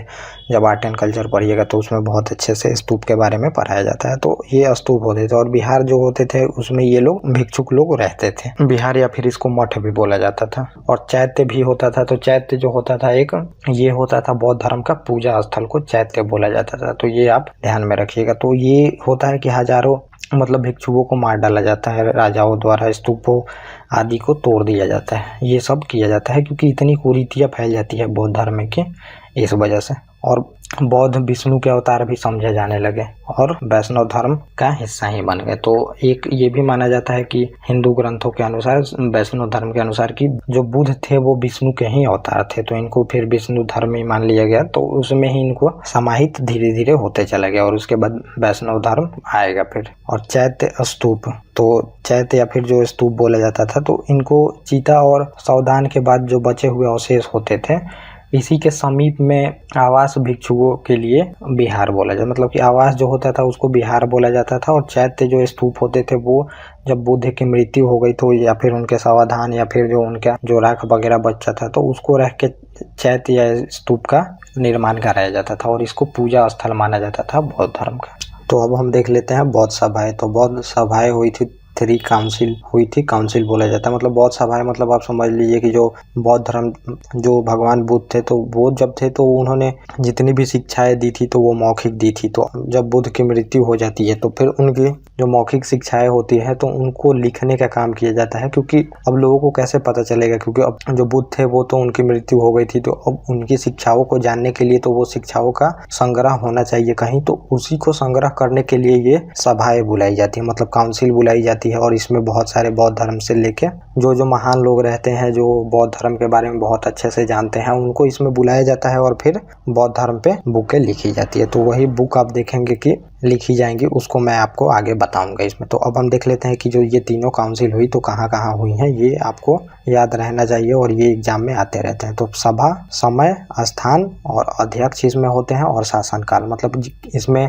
जब आर्ट एंड कल्चर पढ़िएगा तो उसमें बहुत अच्छे से स्तूप के बारे में पढ़ाया जाता है। तो ये स्तूप होते थे और बिहार जो होते थे उसमें ये लोग भिक्षुक लोग रहते थे, बिहार या फिर इसको मठ भी बोला जाता था। और चैत्य भी होता था। तो चैत्य जो होता था एक ये होता था बौद्ध धर्म का पूजा स्थल को चैत्य बोला जाता था। तो ये आप ध्यान में रखिएगा। तो ये होता है कि हजारों मतलब भिक्षुओं को मार डाला जाता है राजाओं द्वारा, स्तूपों आदि को तोड़ दिया जाता है। ये सब किया जाता है क्योंकि इतनी कुरीतियां फैल जाती है बौद्ध धर्म की इस वजह से। और बौद्ध विष्णु के अवतार भी समझे जाने लगे और वैष्णव धर्म का हिस्सा ही बन गए। तो एक ये भी माना जाता है कि हिंदू ग्रंथों के अनुसार, वैष्णव धर्म के अनुसार कि जो बुद्ध थे वो विष्णु के ही अवतार थे। तो इनको फिर विष्णु धर्म ही मान लिया गया। तो उसमें ही इनको समाहित धीरे धीरे होते चला गया और उसके बाद वैष्णव धर्म आएगा फिर। और चैत्य स्तूप, तो चैत्य या फिर जो स्तूप बोला जाता था, तो इनको चीता और सावधान के बाद जो बचे हुए अवशेष होते थे इसी के समीप में आवास भिक्षुओं के लिए बिहार बोला जाता, मतलब कि आवास जो होता था उसको बिहार बोला जाता था। और चैत्य जो स्तूप होते थे वो जब बुद्ध की मृत्यु हो गई तो या फिर उनके सावधान या फिर जो उनका जो राख वगैरह बचा था तो उसको रख के चैत्य या स्तूप का निर्माण कराया जाता था और इसको पूजा स्थल माना जाता था बौद्ध धर्म का। तो अब हम देख लेते हैं बौद्ध सभाएं। तो बौद्ध सभाएं हुई थी, 3 काउंसिल हुई थी। काउंसिल बोला जाता है मतलब बौद्ध सभाएं, मतलब आप समझ लीजिए कि जो बौद्ध धर्म जो भगवान बुद्ध थे तो वो जब थे तो उन्होंने जितनी भी शिक्षाएं दी थी तो वो मौखिक दी थी। तो जब बुद्ध की मृत्यु हो जाती है तो फिर उनकी जो मौखिक शिक्षाएं होती है तो उनको लिखने का काम किया जाता है, क्योंकि अब लोगों को कैसे पता चलेगा, क्योंकि अब जो बुद्ध थे वो तो उनकी मृत्यु हो गई थी। तो अब उनकी शिक्षाओं को जानने के लिए तो वो शिक्षाओं का संग्रह होना चाहिए कहीं, तो उसी को संग्रह करने के लिए ये सभाएं बुलाई जाती है, मतलब काउंसिल बुलाई जाती है। और इसमें बहुत सारे बौद्ध धर्म से लेके जो महान लोग रहते हैं जो बौद्ध धर्म के बारे में बहुत अच्छे से जानते हैं उनको इसमें बुलाया जाता है और फिर बौद्ध धर्म पे बुकें लिखी जाती है। तो वही बुक आप देखेंगे कि लिखी जाएंगी, उसको मैं आपको आगे बताऊंगा इसमें। तो अब हम देख लेते हैं कि जो ये तीनों काउंसिल हुई तो कहाँ कहाँ हुई हैं, ये आपको याद रहना चाहिए और ये एग्जाम में आते रहते हैं। तो सभा, समय, स्थान और अध्यक्ष इसमें होते हैं और शासनकाल, मतलब इसमें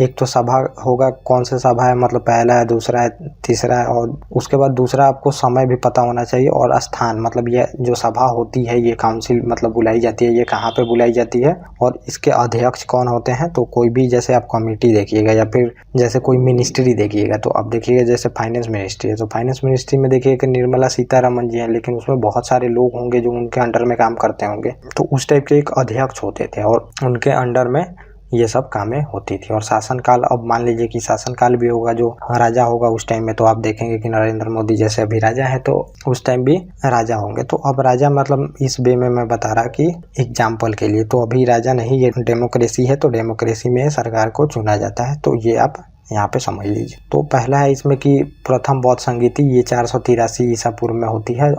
एक तो सभा होगा, कौन सा सभा है, मतलब पहला है, दूसरा है, तीसरा है, और उसके बाद दूसरा आपको समय भी पता होना चाहिए। और स्थान मतलब ये जो सभा होती है ये काउंसिल मतलब बुलाई जाती है, ये कहाँ पे बुलाई जाती है और इसके अध्यक्ष कौन होते हैं। तो कोई भी जैसे आप कमेटी देखिएगा या फिर जैसे कोई मिनिस्ट्री देखिएगा, तो आप देखिएगा जैसे फाइनेंस मिनिस्ट्री है तो फाइनेंस मिनिस्ट्री में देखिए कि निर्मला सीतारमन जी हैं, लेकिन उसमें बहुत सारे लोग होंगे जो उनके अंडर में काम करते होंगे। तो उस टाइप के एक अध्यक्ष होते थे और उनके अंडर में ये सब कामें होती थी। और शासनकाल, अब मान लीजिए कि शासनकाल भी होगा, जो राजा होगा उस टाइम में, तो आप देखेंगे कि नरेंद्र मोदी जैसे अभी राजा है तो उस टाइम भी राजा होंगे। तो अब राजा मतलब इस वे में मैं बता रहा कि एग्जाम्पल के लिए, तो अभी राजा नहीं, ये डेमोक्रेसी है तो डेमोक्रेसी में सरकार को चुना जाता है। तो ये आप यहाँ पे समझ लीजिए। तो पहला है इसमें कि प्रथम बौद्ध संगीति, ये 483 ईसा पूर्व में होती है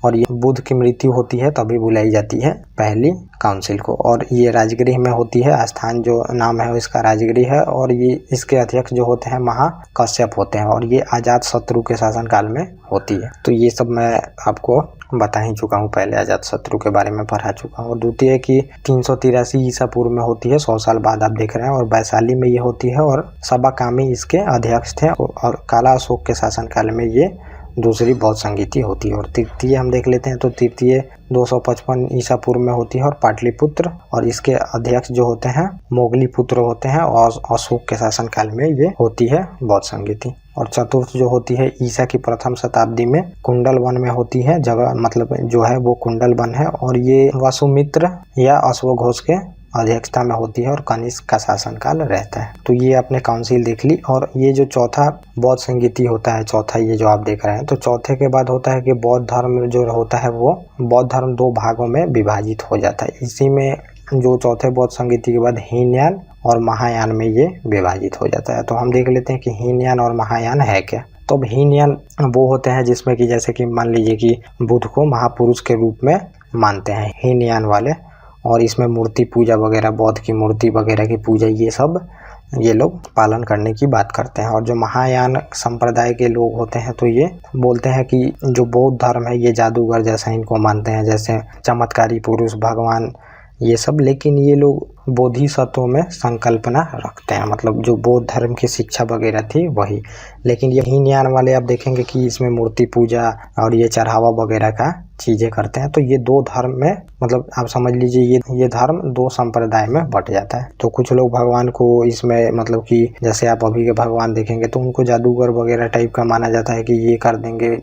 और ये बुद्ध की मृत्यु होती है तभी बुलाई जाती है पहली काउंसिल को। और ये राजगृह में होती है, स्थान जो नाम है इसका राजगृह है। और ये इसके अध्यक्ष जो होते हैं महाकश्यप होते हैं और ये अजात शत्रु के शासनकाल में होती है। तो ये सब मैं आपको बता ही चुका हूँ, पहले अजात शत्रु के बारे में पढ़ा चुका हूँ। और द्वितीय की 383 ईसा पूर्व में होती है, 100 साल बाद आप देख रहे हैं, और वैशाली में ये होती है और सबाकामी इसके अध्यक्ष थे। और काला अशोक के शासनकाल में ये दूसरी बौद्ध संगीति होती है। और तृतीय हम देख लेते हैं, तो तृतीय 255 ईसा पूर्व में होती है और पाटलिपुत्र, और इसके अध्यक्ष जो होते हैं मोगली पुत्र होते हैं और अशोक के शासनकाल में ये होती है बौद्ध संगीति। और चतुर्थ जो होती है ईसा की प्रथम शताब्दी में कुंडल वन में होती है। जगह मतलब जो है वो कुंडल वन है और ये वसुमित्र या अश्वघोष के अध्यक्षता में होती है और कनिष्क का शासनकाल रहता है। तो ये आपने काउंसिल देख ली। और ये जो चौथा बौद्ध संगीति होता है, चौथा ये जो आप देख रहे हैं, तो चौथे के बाद होता है कि बौद्ध धर्म जो होता है वो बौद्ध धर्म 2 भागों में विभाजित हो जाता है। इसी में जो चौथे बौद्ध संगीति के बाद हीनयान और महायान में ये विभाजित हो जाता है। तो हम देख लेते हैं कि हीनयान और महायान है क्या। तो अब हीनयान वो होते हैं जिसमें कि जैसे कि मान लीजिए कि बुद्ध को महापुरुष के रूप में मानते हैं हीनयान वाले, और इसमें मूर्ति पूजा वगैरह, बौद्ध की मूर्ति वगैरह की पूजा, ये सब ये लोग पालन करने की बात करते हैं। और जो महायान संप्रदाय के लोग होते हैं तो ये बोलते हैं कि जो बौद्ध धर्म है ये जादूगर जैसा इनको मानते हैं, जैसे चमत्कारी पुरुष, भगवान, ये सब। लेकिन ये लोग बोधिसत्वों में संकल्पना रखते हैं, मतलब जो बौद्ध धर्म की शिक्षा वगैरह थी वही। लेकिन ये हीनयान वाले आप देखेंगे कि इसमें मूर्ति पूजा और ये चढ़ावा वगैरह का चीज़ें करते हैं। तो ये 2 धर्म में, मतलब आप समझ लीजिए ये धर्म 2 संप्रदाय में बट जाता है। तो कुछ लोग भगवान को इसमें, मतलब कि जैसे आप अभी के भगवान देखेंगे तो उनको जादूगर वगैरह टाइप का माना जाता है कि ये कर देंगे,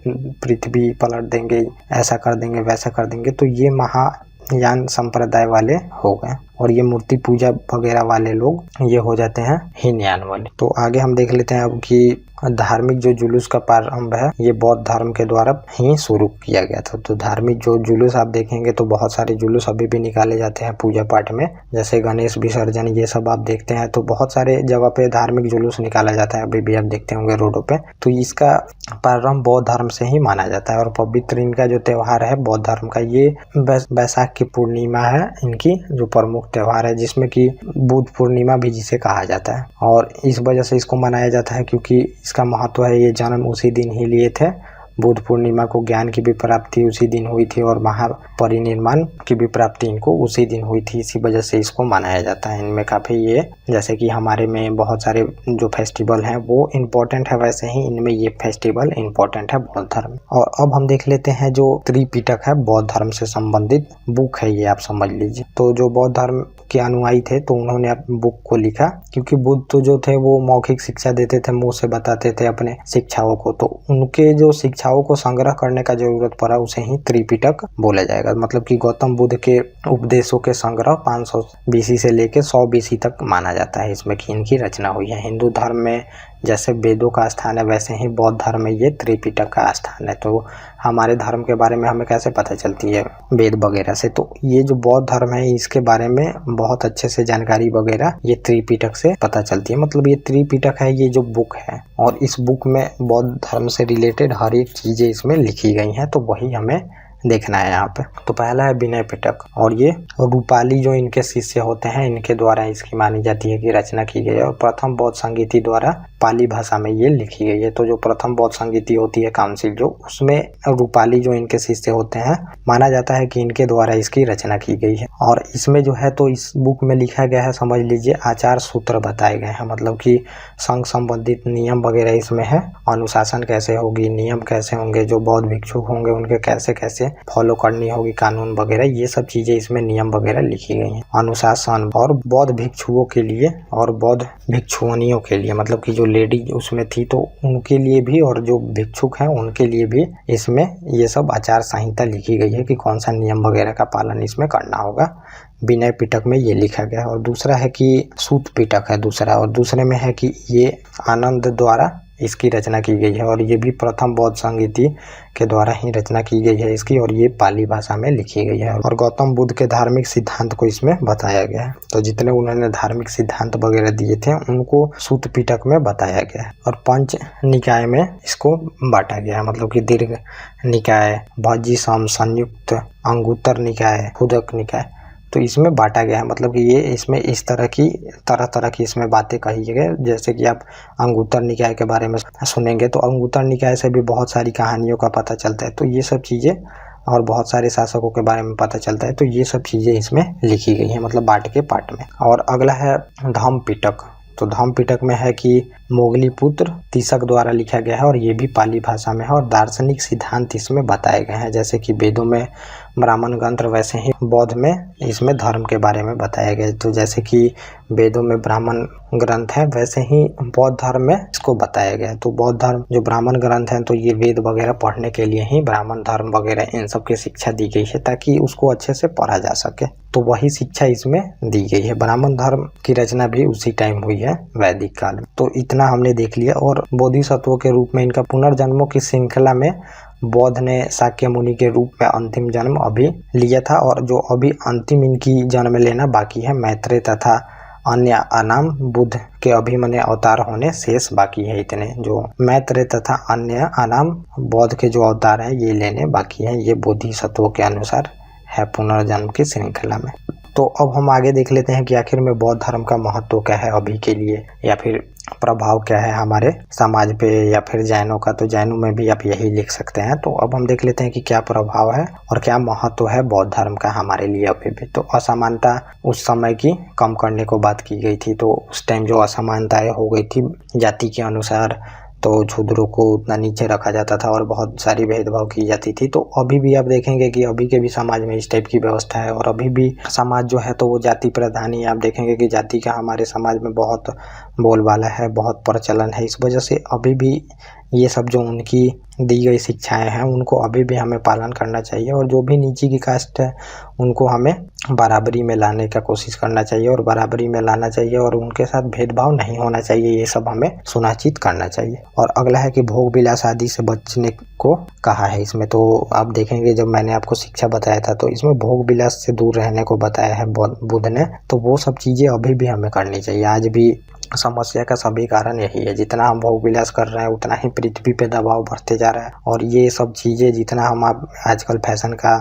पृथ्वी पलट देंगे, ऐसा कर देंगे, वैसा कर देंगे। तो ये महायान संप्रदाय वाले हो गए। और ये मूर्ति पूजा वगैरह वाले लोग ये हो जाते हैं हीनयान वाले। तो आगे हम देख लेते हैं अब कि धार्मिक जो जुलूस का प्रारंभ है ये बौद्ध धर्म के द्वारा ही शुरू किया गया था। तो धार्मिक जो जुलूस आप देखेंगे तो बहुत सारे जुलूस अभी भी निकाले जाते हैं पूजा पाठ में, जैसे गणेश विसर्जन, ये सब आप देखते हैं। तो बहुत सारे जगह पे धार्मिक जुलूस निकाला जाता है, अभी भी आप देखते होंगे रोडों पे। तो इसका प्रारंभ बौद्ध धर्म से ही माना जाता है। और पवित्र इनका जो त्योहार है बौद्ध धर्म का, ये बैसाख की पूर्णिमा है इनकी जो प्रमुख त्योहार है, जिसमें कि बुद्ध पूर्णिमा भी जिसे कहा जाता है। और इस वजह से इसको मनाया जाता है क्योंकि इसका महत्व है, ये जन्म उसी दिन ही लिए थे। बुद्ध पूर्णिमा को ज्ञान की भी प्राप्ति उसी दिन हुई थी और महापरिनिर्वाण की भी प्राप्ति इनको उसी दिन हुई थी। इसी वजह से इसको मनाया जाता है। इनमें काफ़ी ये, जैसे कि हमारे में बहुत सारे जो फेस्टिवल हैं वो इम्पोर्टेंट है, वैसे ही इनमें ये फेस्टिवल इम्पोर्टेंट है बौद्ध धर्म। और अब हम देख लेते हैं जो त्रिपिटक है बौद्ध धर्म से संबंधित बुक है, ये आप समझ लीजिए। तो जो बौद्ध धर्म के अनुयायी थे तो उन्होंने बुक को लिखा, क्योंकि बुद्ध तो जो थे वो मौखिक शिक्षा देते थे, मुंह से बताते थे अपने शिक्षाओं को। तो उनके जो शिक्षाओं को संग्रह करने का जरूरत पड़ा, उसे ही त्रिपिटक बोला जाएगा। मतलब कि गौतम बुद्ध के उपदेशों के संग्रह 500 BC से लेके 100 BC तक माना जाता है इसमें कि इनकी रचना हुई है। हिंदू धर्म में जैसे वेदों का स्थान है वैसे ही बौद्ध धर्म में ये त्रिपिटक का स्थान है। तो हमारे धर्म के बारे में हमें कैसे पता चलती है, वेद वगैरह से। तो ये जो बौद्ध धर्म है इसके बारे में बहुत अच्छे से जानकारी वगैरह ये त्रिपिटक से पता चलती है। मतलब ये त्रिपिटक है, ये जो बुक है, और इस बुक में बौद्ध धर्म से रिलेटेड हर एक चीजें इसमें लिखी गई हैं। तो वही हमें देखना है यहाँ पे। तो पहला है विनय पिटक, और ये रूपाली जो इनके शिष्य होते हैं इनके द्वारा इसकी मानी जाती है कि रचना की गई है। और प्रथम बौद्ध संगीति द्वारा पाली भाषा में ये लिखी गई है। तो जो प्रथम बौद्ध संगीति होती है काउंसिल, जो उसमें रूपाली जो इनके शिष्य होते हैं माना जाता है कि इनके द्वारा इसकी रचना की गई है। और इसमें जो है तो इस बुक में लिखा गया है, समझ लीजिए आचार सूत्र बताए गए हैं, मतलब कि संघ संबंधित नियम वगैरह इसमें है। अनुशासन कैसे होगी, नियम कैसे होंगे, जो बौद्ध भिक्षुक होंगे उनके कैसे कैसे फॉलो करनी होगी, कानून वगैरह, ये सब चीजें इसमें नियम वगैरह लिखी गई हैं। अनुशासन और बौद्ध भिक्षुओं के लिए और बौद्ध भिक्षुवनियों के लिए, मतलब कि जो लेडी उसमें थी तो उनके लिए भी, और जो भिक्षुक हैं उनके लिए भी इसमें ये सब आचार संहिता लिखी गई है कि कौन सा नियम वगैरह का पालन इसमें करना होगा। विनय पिटक में ये लिखा गया है। और दूसरा है कि सूत पिटक है दूसरा, और दूसरे में है कि ये आनंद द्वारा इसकी रचना की गई है। और ये भी प्रथम बौद्ध संगीति के द्वारा ही रचना की गई है इसकी, और ये पाली भाषा में लिखी गई है। और गौतम बुद्ध के धार्मिक सिद्धांत को इसमें बताया गया है। तो जितने उन्होंने धार्मिक सिद्धांत वगैरह दिए थे उनको सूत पिटक में बताया गया है। और पंच निकाय में इसको बांटा गया है, मतलब कि दीर्घ निकाय, भज्जी सम, संयुक्त, अंगुत्तर निकाय, फुदक निकाय, तो इसमें बांटा गया है। मतलब कि ये इसमें इस तरह की इसमें बातें कही गई। जैसे कि आप अंगुत्तर निकाय के बारे में सुनेंगे तो अंगुत्तर निकाय से भी बहुत सारी कहानियों का पता चलता है। तो ये सब चीज़ें, और बहुत सारे शासकों के बारे में पता चलता है। तो ये सब चीज़ें इसमें लिखी गई हैं, मतलब बांट के पार्ट में। और अगला है धम्म पिटक। तो धम्म पिटक में है कि मोगली पुत्र तीसक द्वारा लिखा गया है और ये भी पाली भाषा में है और दार्शनिक सिद्धांत इसमें बताए गए हैं। जैसे कि वेदों में ब्राह्मण ग्रंथ वैसे ही बौद्ध में इसमें धर्म के बारे में बताया गया। तो जैसे कि वेदों में ब्राह्मण ग्रंथ है वैसे ही बौद्ध धर्म में इसको बताया गया है। तो बौद्ध धर्म जो ब्राह्मण ग्रंथ है तो ये वेद वगैरह पढ़ने के लिए ही ब्राह्मण धर्म वगैरह इन सब की शिक्षा दी गई है ताकि उसको अच्छे से पढ़ा जा सके। तो वही शिक्षा इसमें दी गई है। ब्राह्मण धर्म की रचना भी उसी टाइम हुई है वैदिक काल में। तो इतना हमने देख लिया। और बोधिसत्वों के रूप में इनका पुनर्जन्मों की श्रृंखला में बौद्ध ने शाक्य मुनि के रूप में अंतिम जन्म अभी लिया था और जो अभी अंतिम इनकी जन्म लेना बाकी है मैत्रेय तथा अन्य अनाम बुद्ध के अभिमन्यु अवतार होने शेष बाकी है। इतने जो मैत्रेय तथा अन्य अनाम बौद्ध के जो अवतार है ये लेने बाकी है। ये बोधिसत्वों के अनुसार है पुनर्जन्म की श्रृंखला में। तो अब हम आगे देख लेते हैं कि आखिर में बौद्ध धर्म का महत्व क्या है अभी के लिए या फिर प्रभाव क्या है हमारे समाज पे या फिर जैनों का। तो जैनों में भी आप यही लिख सकते हैं। तो अब हम देख लेते हैं कि क्या प्रभाव है और क्या महत्व है बौद्ध धर्म का हमारे लिए अभी भी। तो असमानता उस समय की कम करने को बात की गई थी। तो उस टाइम जो असमानताएं हो गई थी जाति के अनुसार तो शूद्रों को उतना नीचे रखा जाता था और बहुत सारी भेदभाव की जाती थी। तो अभी भी आप देखेंगे कि अभी के भी समाज में इस टाइप की व्यवस्था है और अभी भी समाज जो है तो वो जाति प्रधान ही। आप देखेंगे कि जाति का हमारे समाज में बहुत बोलबाला है, बहुत प्रचलन है। इस वजह से अभी भी ये सब जो उनकी दी गई शिक्षाएं हैं उनको अभी भी हमें पालन करना चाहिए और जो भी नीचे की कास्ट है उनको हमें बराबरी में लाने का कोशिश करना चाहिए और बराबरी में लाना चाहिए और उनके साथ भेदभाव नहीं होना चाहिए। ये सब हमें सुनिश्चित करना चाहिए। और अगला है कि भोग विलास आदि से बचने को कहा है इसमें। तो आप देखेंगे जब मैंने आपको शिक्षा बताया था तो इसमें भोग विलास से दूर रहने को बताया है बुद्ध ने। तो वो सब चीज़ें अभी भी हमें करनी चाहिए। आज भी समस्या का सभी कारण यही है। जितना हम भोग विलास कर रहे हैं उतना ही पृथ्वी पे दबाव बढ़ते जा रहा है और ये सब चीज़ें जितना हम आजकल फैशन का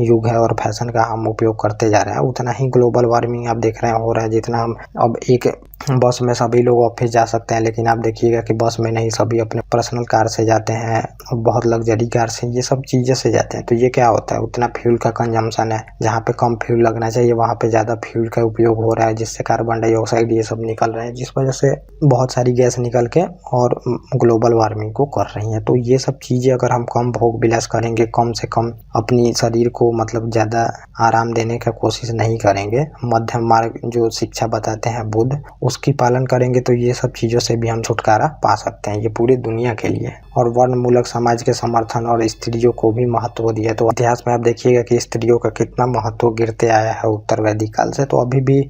युग है और फैशन का हम उपयोग करते जा रहे हैं उतना ही ग्लोबल वार्मिंग आप देख रहे हैं हो रहा है। जितना हम अब एक बस में सभी लोग ऑफिस जा सकते हैं लेकिन आप देखिएगा कि बस में नहीं, सभी अपने पर्सनल कार से जाते हैं और बहुत लग्जरी कार से, ये सब चीज़ें से जाते हैं। तो ये क्या होता है, उतना फ्यूल का कंजम्पशन है। जहाँ पे कम फ्यूल लगना चाहिए वहाँ पे ज़्यादा फ्यूल का उपयोग हो रहा है जिससे कार्बन डाइऑक्साइड ये सब निकल रहे हैं जिस वजह से बहुत सारी गैस निकल के और ग्लोबल वार्मिंग को कर रही हैं। तो ये सब चीज़ें अगर हम कम भोग विलास करेंगे, कम से कम अपनी शरीर को मतलब ज़्यादा आराम देने का कोशिश नहीं करेंगे, मध्यम मार्ग जो शिक्षा बताते हैं बुद्ध उसकी पालन करेंगे तो ये सब चीज़ों से भी हम छुटकारा पा सकते हैं। ये पूरी दुनिया के लिए। और वर्णमूलक समाज के समर्थन और स्त्रियों को भी महत्व दिया। तो इतिहास में आप देखिएगा कि स्त्रियों का कितना महत्व गिरते आया है उत्तर वैदिक काल से। तो अभी भी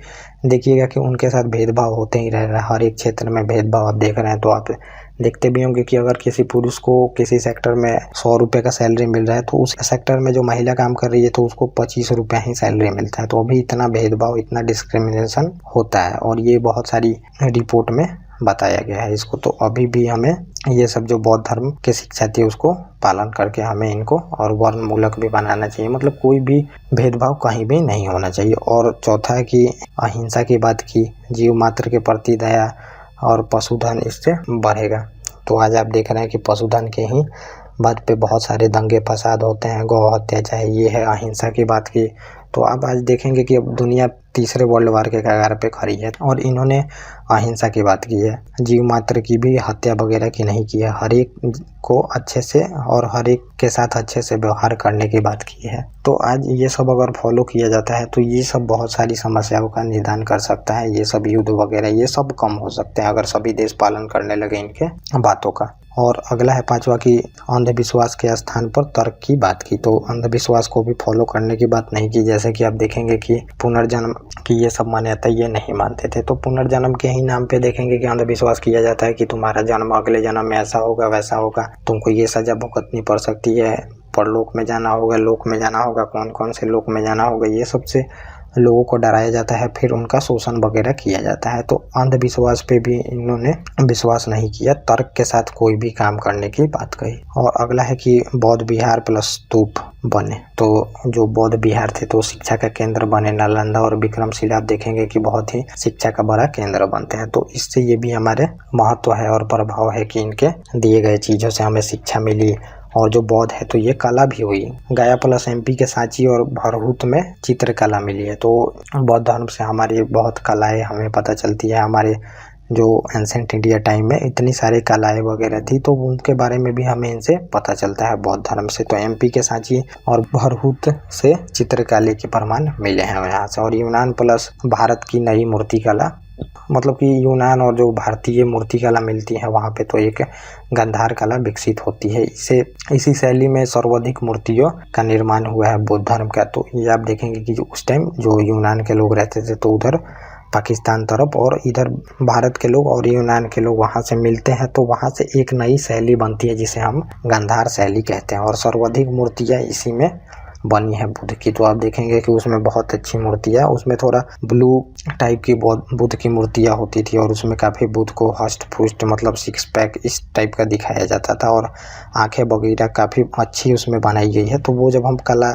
देखिएगा कि उनके साथ भेदभाव होते ही रह रहा है। हर एक क्षेत्र में भेदभाव आप देख रहे हैं। तो आप देखते भी होंगे कि अगर किसी पुरुष को किसी सेक्टर में 100 रुपये का सैलरी मिल रहा है तो उस सेक्टर में जो महिला काम कर रही है तो उसको 25 रुपये ही सैलरी मिलता है। तो अभी इतना भेदभाव, इतना डिस्क्रिमिनेशन होता है और ये बहुत सारी रिपोर्ट में बताया गया है इसको। तो अभी भी हमें ये सब जो बौद्ध धर्म की शिक्षा थी उसको पालन करके हमें इनको और वर्णमूलक भी बनाना चाहिए। मतलब कोई भी भेदभाव कहीं भी नहीं होना चाहिए। और चौथा है कि अहिंसा की बात की, जीव मात्र के प्रति दया और पशुधन इससे बढ़ेगा। तो आज आप देख रहे हैं कि पशुधन के ही बात पे बहुत सारे दंगे फसाद होते हैं, गौ हत्या चाहे ये है। अहिंसा की बात की तो आप आज देखेंगे कि अब दुनिया तीसरे वर्ल्ड वार के कगार पे खड़ी है और इन्होंने अहिंसा की बात की है, जीव मात्र की भी हत्या वगैरह की नहीं की है। हर एक को अच्छे से और हर एक के साथ अच्छे से व्यवहार करने की बात की है। तो आज ये सब अगर फॉलो किया जाता है तो ये सब बहुत सारी समस्याओं का निदान कर सकता है। ये सब युद्ध वगैरह ये सब कम हो सकते हैं अगर सभी देश पालन करने लगे इनके बातों का। और अगला है पांचवा की अंधविश्वास के स्थान पर तर्क की बात की। तो अंधविश्वास को भी फॉलो करने की बात नहीं की। जैसे कि आप देखेंगे कि पुनर्जन्म की ये सब मान्यता ये नहीं मानते थे। तो पुनर्जन्म के ही नाम पे देखेंगे कि अंधविश्वास किया जाता है कि तुम्हारा जन्म अगले जन्म में ऐसा होगा वैसा होगा, तुमको ये सजा भुगतनी पड़ सकती है, परलोक में जाना होगा, लोक में जाना होगा, कौन कौन से लोक में जाना होगा, ये सबसे लोगों को डराया जाता है। फिर उनका शोषण वगैरह किया जाता है। तो अंधविश्वास पे भी इन्होंने विश्वास नहीं किया, तर्क के साथ कोई भी काम करने की बात कही। और अगला है कि बौद्ध विहार प्लस स्तूप बने। तो जो बौद्ध विहार थे तो शिक्षा का केंद्र बने। नालंदा और विक्रमशिला आप देखेंगे कि बहुत ही शिक्षा का बड़ा केंद्र बनते हैं। तो इससे ये भी हमारे महत्व है और प्रभाव है कि इनके दिए गए चीज़ों से हमें शिक्षा मिली। और जो बौद्ध है तो ये कला भी हुई। गया प्लस एमपी के सांची और भरहुत में चित्रकला मिली है। तो बौद्ध धर्म से हमारी बहुत कलाएं हमें पता चलती है। हमारे जो एंसेंट इंडिया टाइम में इतनी सारी कलाएं वगैरह थी, तो उनके बारे में भी हमें इनसे पता चलता है बौद्ध धर्म से। तो एमपी के सांची और भरहुत से चित्रकला के प्रमाण मिले हैं यहाँ से। और यूनान प्लस भारत की नई मूर्ति कला, मतलब कि यूनान और जो भारतीय मूर्ति कला मिलती है वहाँ पे, तो एक गंधार कला विकसित होती है। इसी शैली में सर्वाधिक मूर्तियों का निर्माण हुआ है बौद्ध धर्म का। तो ये आप देखेंगे कि जो उस टाइम जो यूनान के लोग रहते थे, तो उधर पाकिस्तान तरफ और इधर भारत के लोग और यूनान के लोग वहाँ से मिलते हैं, तो वहाँ से एक नई शैली बनती है जिसे हम गंधार शैली कहते हैं। और सर्वाधिक मूर्तियाँ इसी में बनी है बुद्ध की। तो आप देखेंगे कि उसमें बहुत अच्छी मूर्तियाँ, उसमें थोड़ा ब्लू टाइप की बुद्ध की मूर्तियाँ होती थी और उसमें काफ़ी बुद्ध को हष्ट पुष्ट मतलब सिक्स पैक इस टाइप का दिखाया जाता था और आंखें वगैरह काफ़ी अच्छी उसमें बनाई गई है। तो वो जब हम कला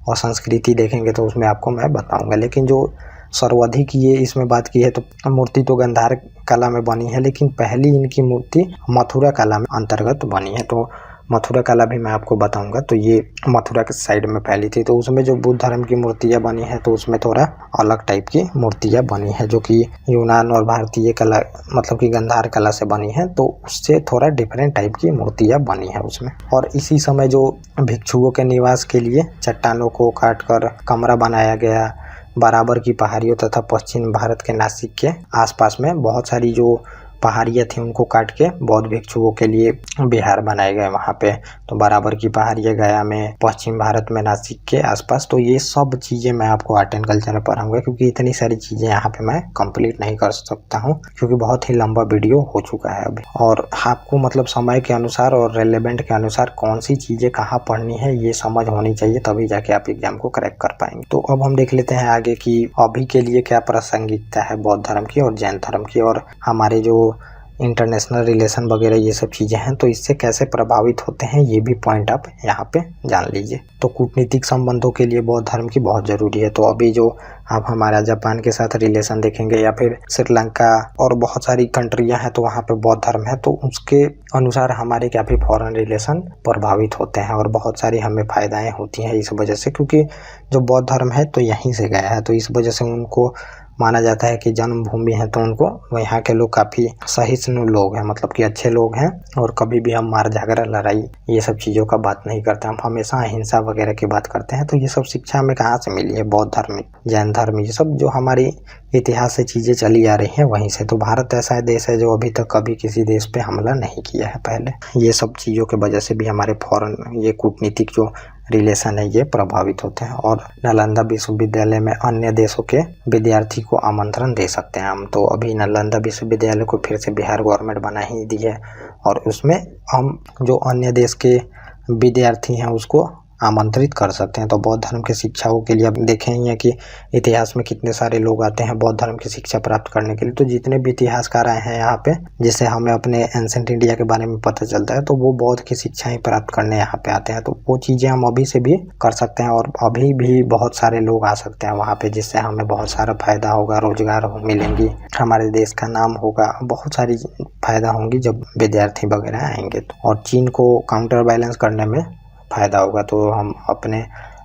और संस्कृति देखेंगे तो उसमें आपको मैं बताऊँगा। लेकिन जो सर्वाधिक ये इसमें बात की है तो मूर्ति तो गंधार कला में बनी है, लेकिन पहली इनकी मूर्ति मथुरा कला में अंतर्गत बनी है। तो मथुरा कला भी मैं आपको बताऊंगा। तो ये मथुरा के साइड में फैली थी, तो उसमें जो बुद्ध धर्म की मूर्तियाँ बनी है तो उसमें थोड़ा अलग टाइप की मूर्तियाँ बनी है जो कि यूनान और भारतीय कला मतलब कि गंधार कला से बनी है, तो उससे थोड़ा डिफरेंट टाइप की मूर्तियाँ बनी है उसमें। और इसी समय जो भिक्षुओं के निवास के लिए चट्टानों को काट कर कमरा बनाया गया, बराबर की पहाड़ियों तथा पश्चिम भारत के नासिक के आसपास में बहुत सारी जो पहाड़ियाँ थी उनको काट के बौद्ध भिक्षुओं के लिए विहार बनाए गए वहाँ पे। तो बराबर की पहाड़ियाँ गया में, पश्चिम भारत में नासिक के आसपास। तो ये सब चीज़ें मैं आपको आर्ट एंड कल्चर में पढ़ाऊँगा, क्योंकि इतनी सारी चीज़ें यहाँ पे मैं कंप्लीट नहीं कर सकता हूँ क्योंकि बहुत ही लंबा वीडियो हो चुका है अभी। और आपको मतलब समय के अनुसार और रेलेवेंट के अनुसार कौन सी चीज़ें कहाँ पढ़नी है ये समझ होनी चाहिए, तभी जाके आप एग्जाम को क्रैक कर पाएंगे। तो अब हम देख लेते हैं आगे कि अभी के लिए क्या प्रासंगिकता है बौद्ध धर्म की और जैन धर्म की, और हमारे जो इंटरनेशनल रिलेशन वगैरह ये सब चीज़ें हैं तो इससे कैसे प्रभावित होते हैं, ये भी पॉइंट आप यहाँ पे जान लीजिए। तो कूटनीतिक संबंधों के लिए बौद्ध धर्म की बहुत ज़रूरी है। तो अभी जो आप हमारा जापान के साथ रिलेशन देखेंगे या फिर श्रीलंका और बहुत सारी कंट्रियाँ हैं तो वहाँ पे बौद्ध धर्म है, तो उसके अनुसार हमारे काफ़ी फॉरेन रिलेशन प्रभावित होते हैं और बहुत सारी हमें फ़ायदाएँ होती हैं इस वजह से, क्योंकि जो बौद्ध धर्म है तो यहीं से गया है, तो इस वजह से उनको माना जाता है कि जन्मभूमि है, तो उनको यहाँ के लोग काफ़ी सहिष्णु लोग हैं, मतलब कि अच्छे लोग हैं। और कभी भी हम मार झगड़ा लड़ाई ये सब चीज़ों का बात नहीं करते, हम हमेशा अहिंसा वगैरह की बात करते हैं। तो ये सब शिक्षा हमें कहाँ से मिली है, बौद्ध धर्म, जैन धर्म, ये सब जो हमारी इतिहास से चीज़ें चली आ रही हैं वहीं से। तो भारत ऐसा देश है जो अभी तक कभी किसी देश पे हमला नहीं किया है पहले। ये सब चीज़ों की वजह से भी हमारे फॉरेन ये कूटनीतिक जो रिलेशन है ये प्रभावित होते हैं। और नालंदा विश्वविद्यालय में अन्य देशों के विद्यार्थी को आमंत्रण दे सकते हैं हम। तो अभी नालंदा विश्वविद्यालय को फिर से बिहार गवर्नमेंट बना ही दी है और उसमें हम जो अन्य देश के विद्यार्थी हैं उसको आमंत्रित कर सकते हैं। तो बौद्ध धर्म की शिक्षाओं के लिए आप देखें ही है कि इतिहास में कितने सारे लोग आते हैं बौद्ध धर्म की शिक्षा प्राप्त करने के लिए। तो जितने भी इतिहासकार आए हैं यहाँ पे, जिससे हमें अपने एंसेंट इंडिया के बारे में पता चलता है, तो वो बौद्ध की शिक्षाएं प्राप्त करने यहाँ पे आते हैं। तो वो चीज़ें हम अभी से भी कर सकते हैं और अभी भी बहुत सारे लोग आ सकते हैं वहाँ पे, जिससे हमें बहुत सारा फायदा होगा, रोजगार मिलेंगी, हमारे देश का नाम होगा, बहुत सारी फायदा होंगी जब विद्यार्थी वगैरह आएंगे। तो और चीन को काउंटर बैलेंस करने में फ़ायदा होगा, तो हम अपने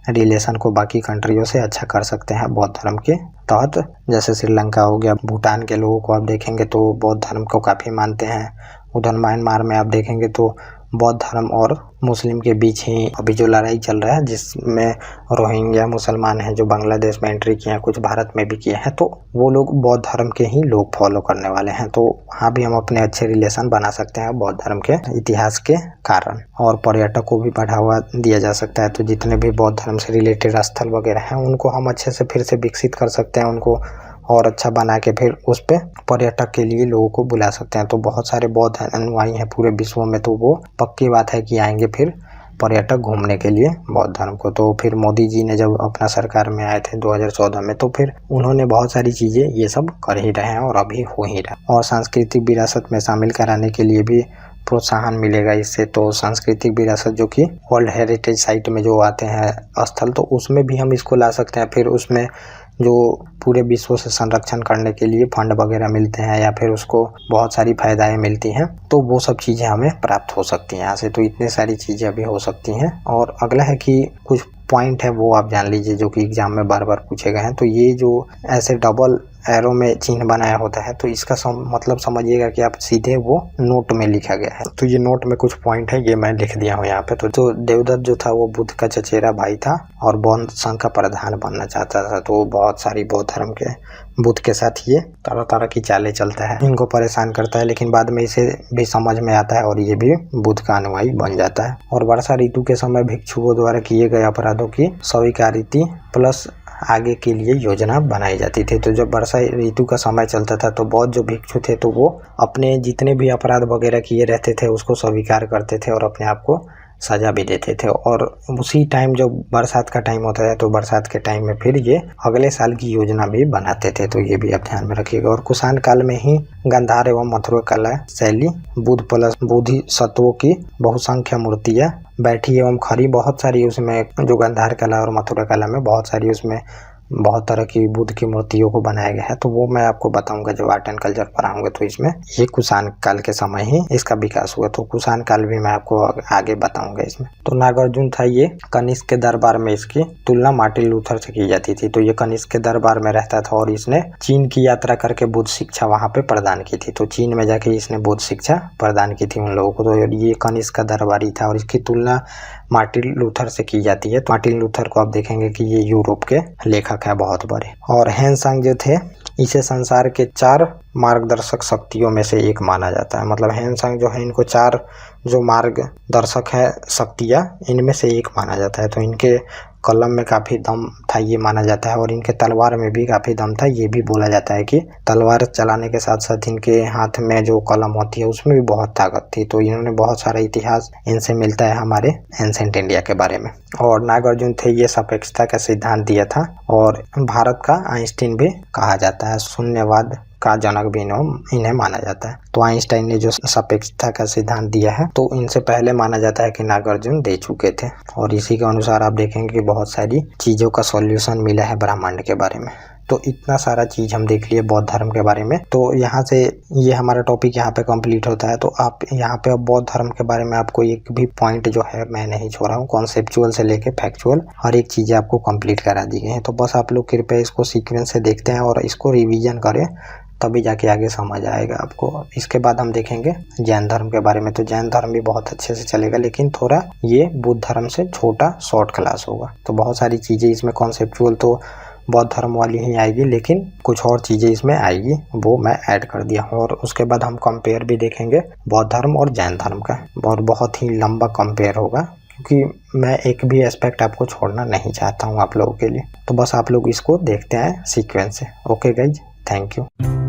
रिलेशन को बाकी कंट्रियों से अच्छा कर सकते हैं बौद्ध धर्म के तहत। जैसे श्रीलंका हो गया, भूटान के लोगों को आप देखेंगे तो बौद्ध धर्म को काफ़ी मानते हैं। उधर म्यांमार में आप देखेंगे तो बौद्ध धर्म और मुस्लिम के बीच ही अभी जो लड़ाई चल रहा है, जिसमें रोहिंग्या मुसलमान हैं जो बांग्लादेश में एंट्री किए हैं, कुछ भारत में भी किए हैं, तो वो लोग बौद्ध धर्म के ही लोग फॉलो करने वाले हैं। तो वहाँ भी हम अपने अच्छे रिलेशन बना सकते हैं बौद्ध धर्म के इतिहास के कारण। और पर्यटक को भी बढ़ावा दिया जा सकता है। तो जितने भी बौद्ध धर्म से रिलेटेड स्थल वगैरह हैं उनको हम अच्छे से फिर से विकसित कर सकते हैं, उनको और अच्छा बना के फिर उस पर पर्यटक के लिए लोगों को बुला सकते हैं। तो बहुत सारे बौद्ध अनुयायी हैं पूरे विश्व में, तो वो पक्की बात है कि आएंगे फिर पर्यटक घूमने के लिए बौद्ध धर्म को। तो फिर मोदी जी ने जब अपना सरकार में आए थे 2014 में, तो फिर उन्होंने बहुत सारी चीज़ें ये सब कर ही रहे हैं और अभी हो ही रहा है। और सांस्कृतिक विरासत में शामिल कराने के लिए भी प्रोत्साहन मिलेगा इससे। तो सांस्कृतिक विरासत जो कि वर्ल्ड हेरिटेज साइट में जो आते हैं स्थल, तो उसमें भी हम इसको ला सकते हैं। फिर उसमें जो पूरे विश्व से संरक्षण करने के लिए फंड वगैरह मिलते हैं या फिर उसको बहुत सारी फायदाएं मिलती हैं, तो वो सब चीज़ें हमें प्राप्त हो सकती हैं यहाँ से। तो इतने सारी चीज़ें अभी हो सकती हैं। और अगला है कि कुछ पॉइंट है वो आप जान लीजिए जो कि एग्जाम में बार बार पूछे गए हैं। तो ये जो ऐसे डबल एरो में चिन्ह बनाया होता है, तो इसका मतलब समझिएगा कि आप सीधे वो नोट में लिखा गया है। तो ये नोट में कुछ पॉइंट है, ये मैं लिख दिया हूँ यहाँ पे। तो देवदत्त जो था वो बुद्ध का चचेरा भाई था और बौद्ध संघ का प्रधान बनना चाहता था। तो बहुत सारी बौद्ध धर्म के बुद्ध के साथ ये तरह तरह की चालें चलता है, इनको परेशान करता है, लेकिन बाद में इसे भी समझ में आता है और ये भी बुद्ध का अनुयायी बन जाता है। और वर्षा ऋतु के समय भिक्षुओं द्वारा किए गए अपराधों की स्वीकारिती प्लस आगे के लिए योजना बनाई जाती थी। तो जब वर्षा ऋतु का समय चलता था तो बौद्ध जो भिक्षु थे तो वो अपने जितने भी अपराध वगैरह किए रहते थे उसको स्वीकार करते थे और अपने आप को सजा भी देते थे। और उसी टाइम जब बरसात का टाइम होता है तो बरसात के टाइम में फिर ये अगले साल की योजना भी बनाते थे। तो ये भी आप ध्यान में रखिएगा। और कुषाण काल में ही गांधार एवं मथुरा कला शैली बुद्ध प्लस बोधिसत्वों की बहुसंख्य मूर्तियाँ बैठी एवं खड़ी, बहुत सारी उसमें जो गांधार कला और मथुरा कला में बहुत सारी उसमें बहुत तरह की बुद्ध की मूर्तियों को बनाया गया है। तो वो मैं आपको बताऊंगा जब आर्ट एंड कल्चर पढ़ाऊंगा। तो इसमें ये कुषाण काल के समय ही इसका विकास हुआ। तो कुषाण काल भी मैं आपको आगे बताऊंगा इसमें। तो नागार्जुन था, ये कनिष्क के दरबार में इसकी तुलना मार्टिन लूथर से की जाती थी। तो ये कनिष्क के दरबार में रहता था और इसने चीन की यात्रा करके बुद्ध शिक्षा वहाँ पे प्रदान की थी। तो चीन में जाके इसने बुद्ध शिक्षा प्रदान की थी उन लोगों को। तो ये कनिष्क का दरबारी था और इसकी तुलना मार्टिन लूथर से की जाती है। तो मार्टिन लूथर को आप देखेंगे कि ये यूरोप के लेखक है बहुत बड़े। और हेनसांग जो थे इसे संसार के 4 मार्गदर्शक शक्तियों में से एक माना जाता है। मतलब हेनसांग जो है इनको 4 जो मार्गदर्शक है शक्तियाँ इनमें से एक माना जाता है। तो इनके कलम में काफ़ी दम था ये माना जाता है और इनके तलवार में भी काफ़ी दम था। ये भी बोला जाता है कि तलवार चलाने के साथ साथ इनके हाथ में जो कलम होती है उसमें भी बहुत ताकत थी। तो इन्होंने बहुत सारा इतिहास इनसे मिलता है हमारे एंसेंट इंडिया के बारे में। और नागार्जुन थे ये सापेक्षता का सिद्धांत दिया था और भारत का आइंस्टीन भी कहा जाता है। शून्यवाद का जनक भी इन्हें माना जाता है। तो आइंस्टाइन ने जो सापेक्षता का सिद्धांत दिया है तो इनसे पहले माना जाता है कि नागार्जुन दे चुके थे। और इसी के अनुसार आप देखेंगे कि बहुत सारी चीज़ों का सॉल्यूशन मिला है ब्रह्मांड के बारे में। तो इतना सारा चीज़ हम देख लिए बौद्ध धर्म के बारे में। तो यहाँ से ये हमारा टॉपिक यहाँ पे कंप्लीट होता है। तो आप यहाँ पे बौद्ध धर्म के बारे में आपको एक भी पॉइंट जो है मैं नहीं छोड़ रहा हूँ, कॉन्सेप्चुअल से लेके फैक्चुअल हर एक चीज़ें आपको कंप्लीट करा दी गई हैं। तो बस आप लोग कृपया इसको सीक्वेंस से देखते हैं और इसको रिविजन करें, तभी जाके आगे समझ आएगा आपको। इसके बाद हम देखेंगे जैन धर्म के बारे में। तो जैन धर्म भी बहुत अच्छे से चलेगा, लेकिन थोड़ा ये बुद्ध धर्म से छोटा शॉर्ट क्लास होगा। तो बहुत सारी चीज़ें इसमें कॉन्सेप्चुअल तो बौद्ध धर्म वाली ही आएगी, लेकिन कुछ और चीज़ें इसमें आएगी, वो मैं ऐड कर दिया हूँ। और उसके बाद हम कंपेयर भी देखेंगे बौद्ध धर्म और जैन धर्म का, और बहुत ही लंबा कंपेयर होगा क्योंकि मैं एक भी एस्पेक्ट आपको छोड़ना नहीं चाहता हूँ आप लोगों के लिए। तो बस आप लोग इसको देखते हैं सीक्वेंस से। Okay guys, thank you.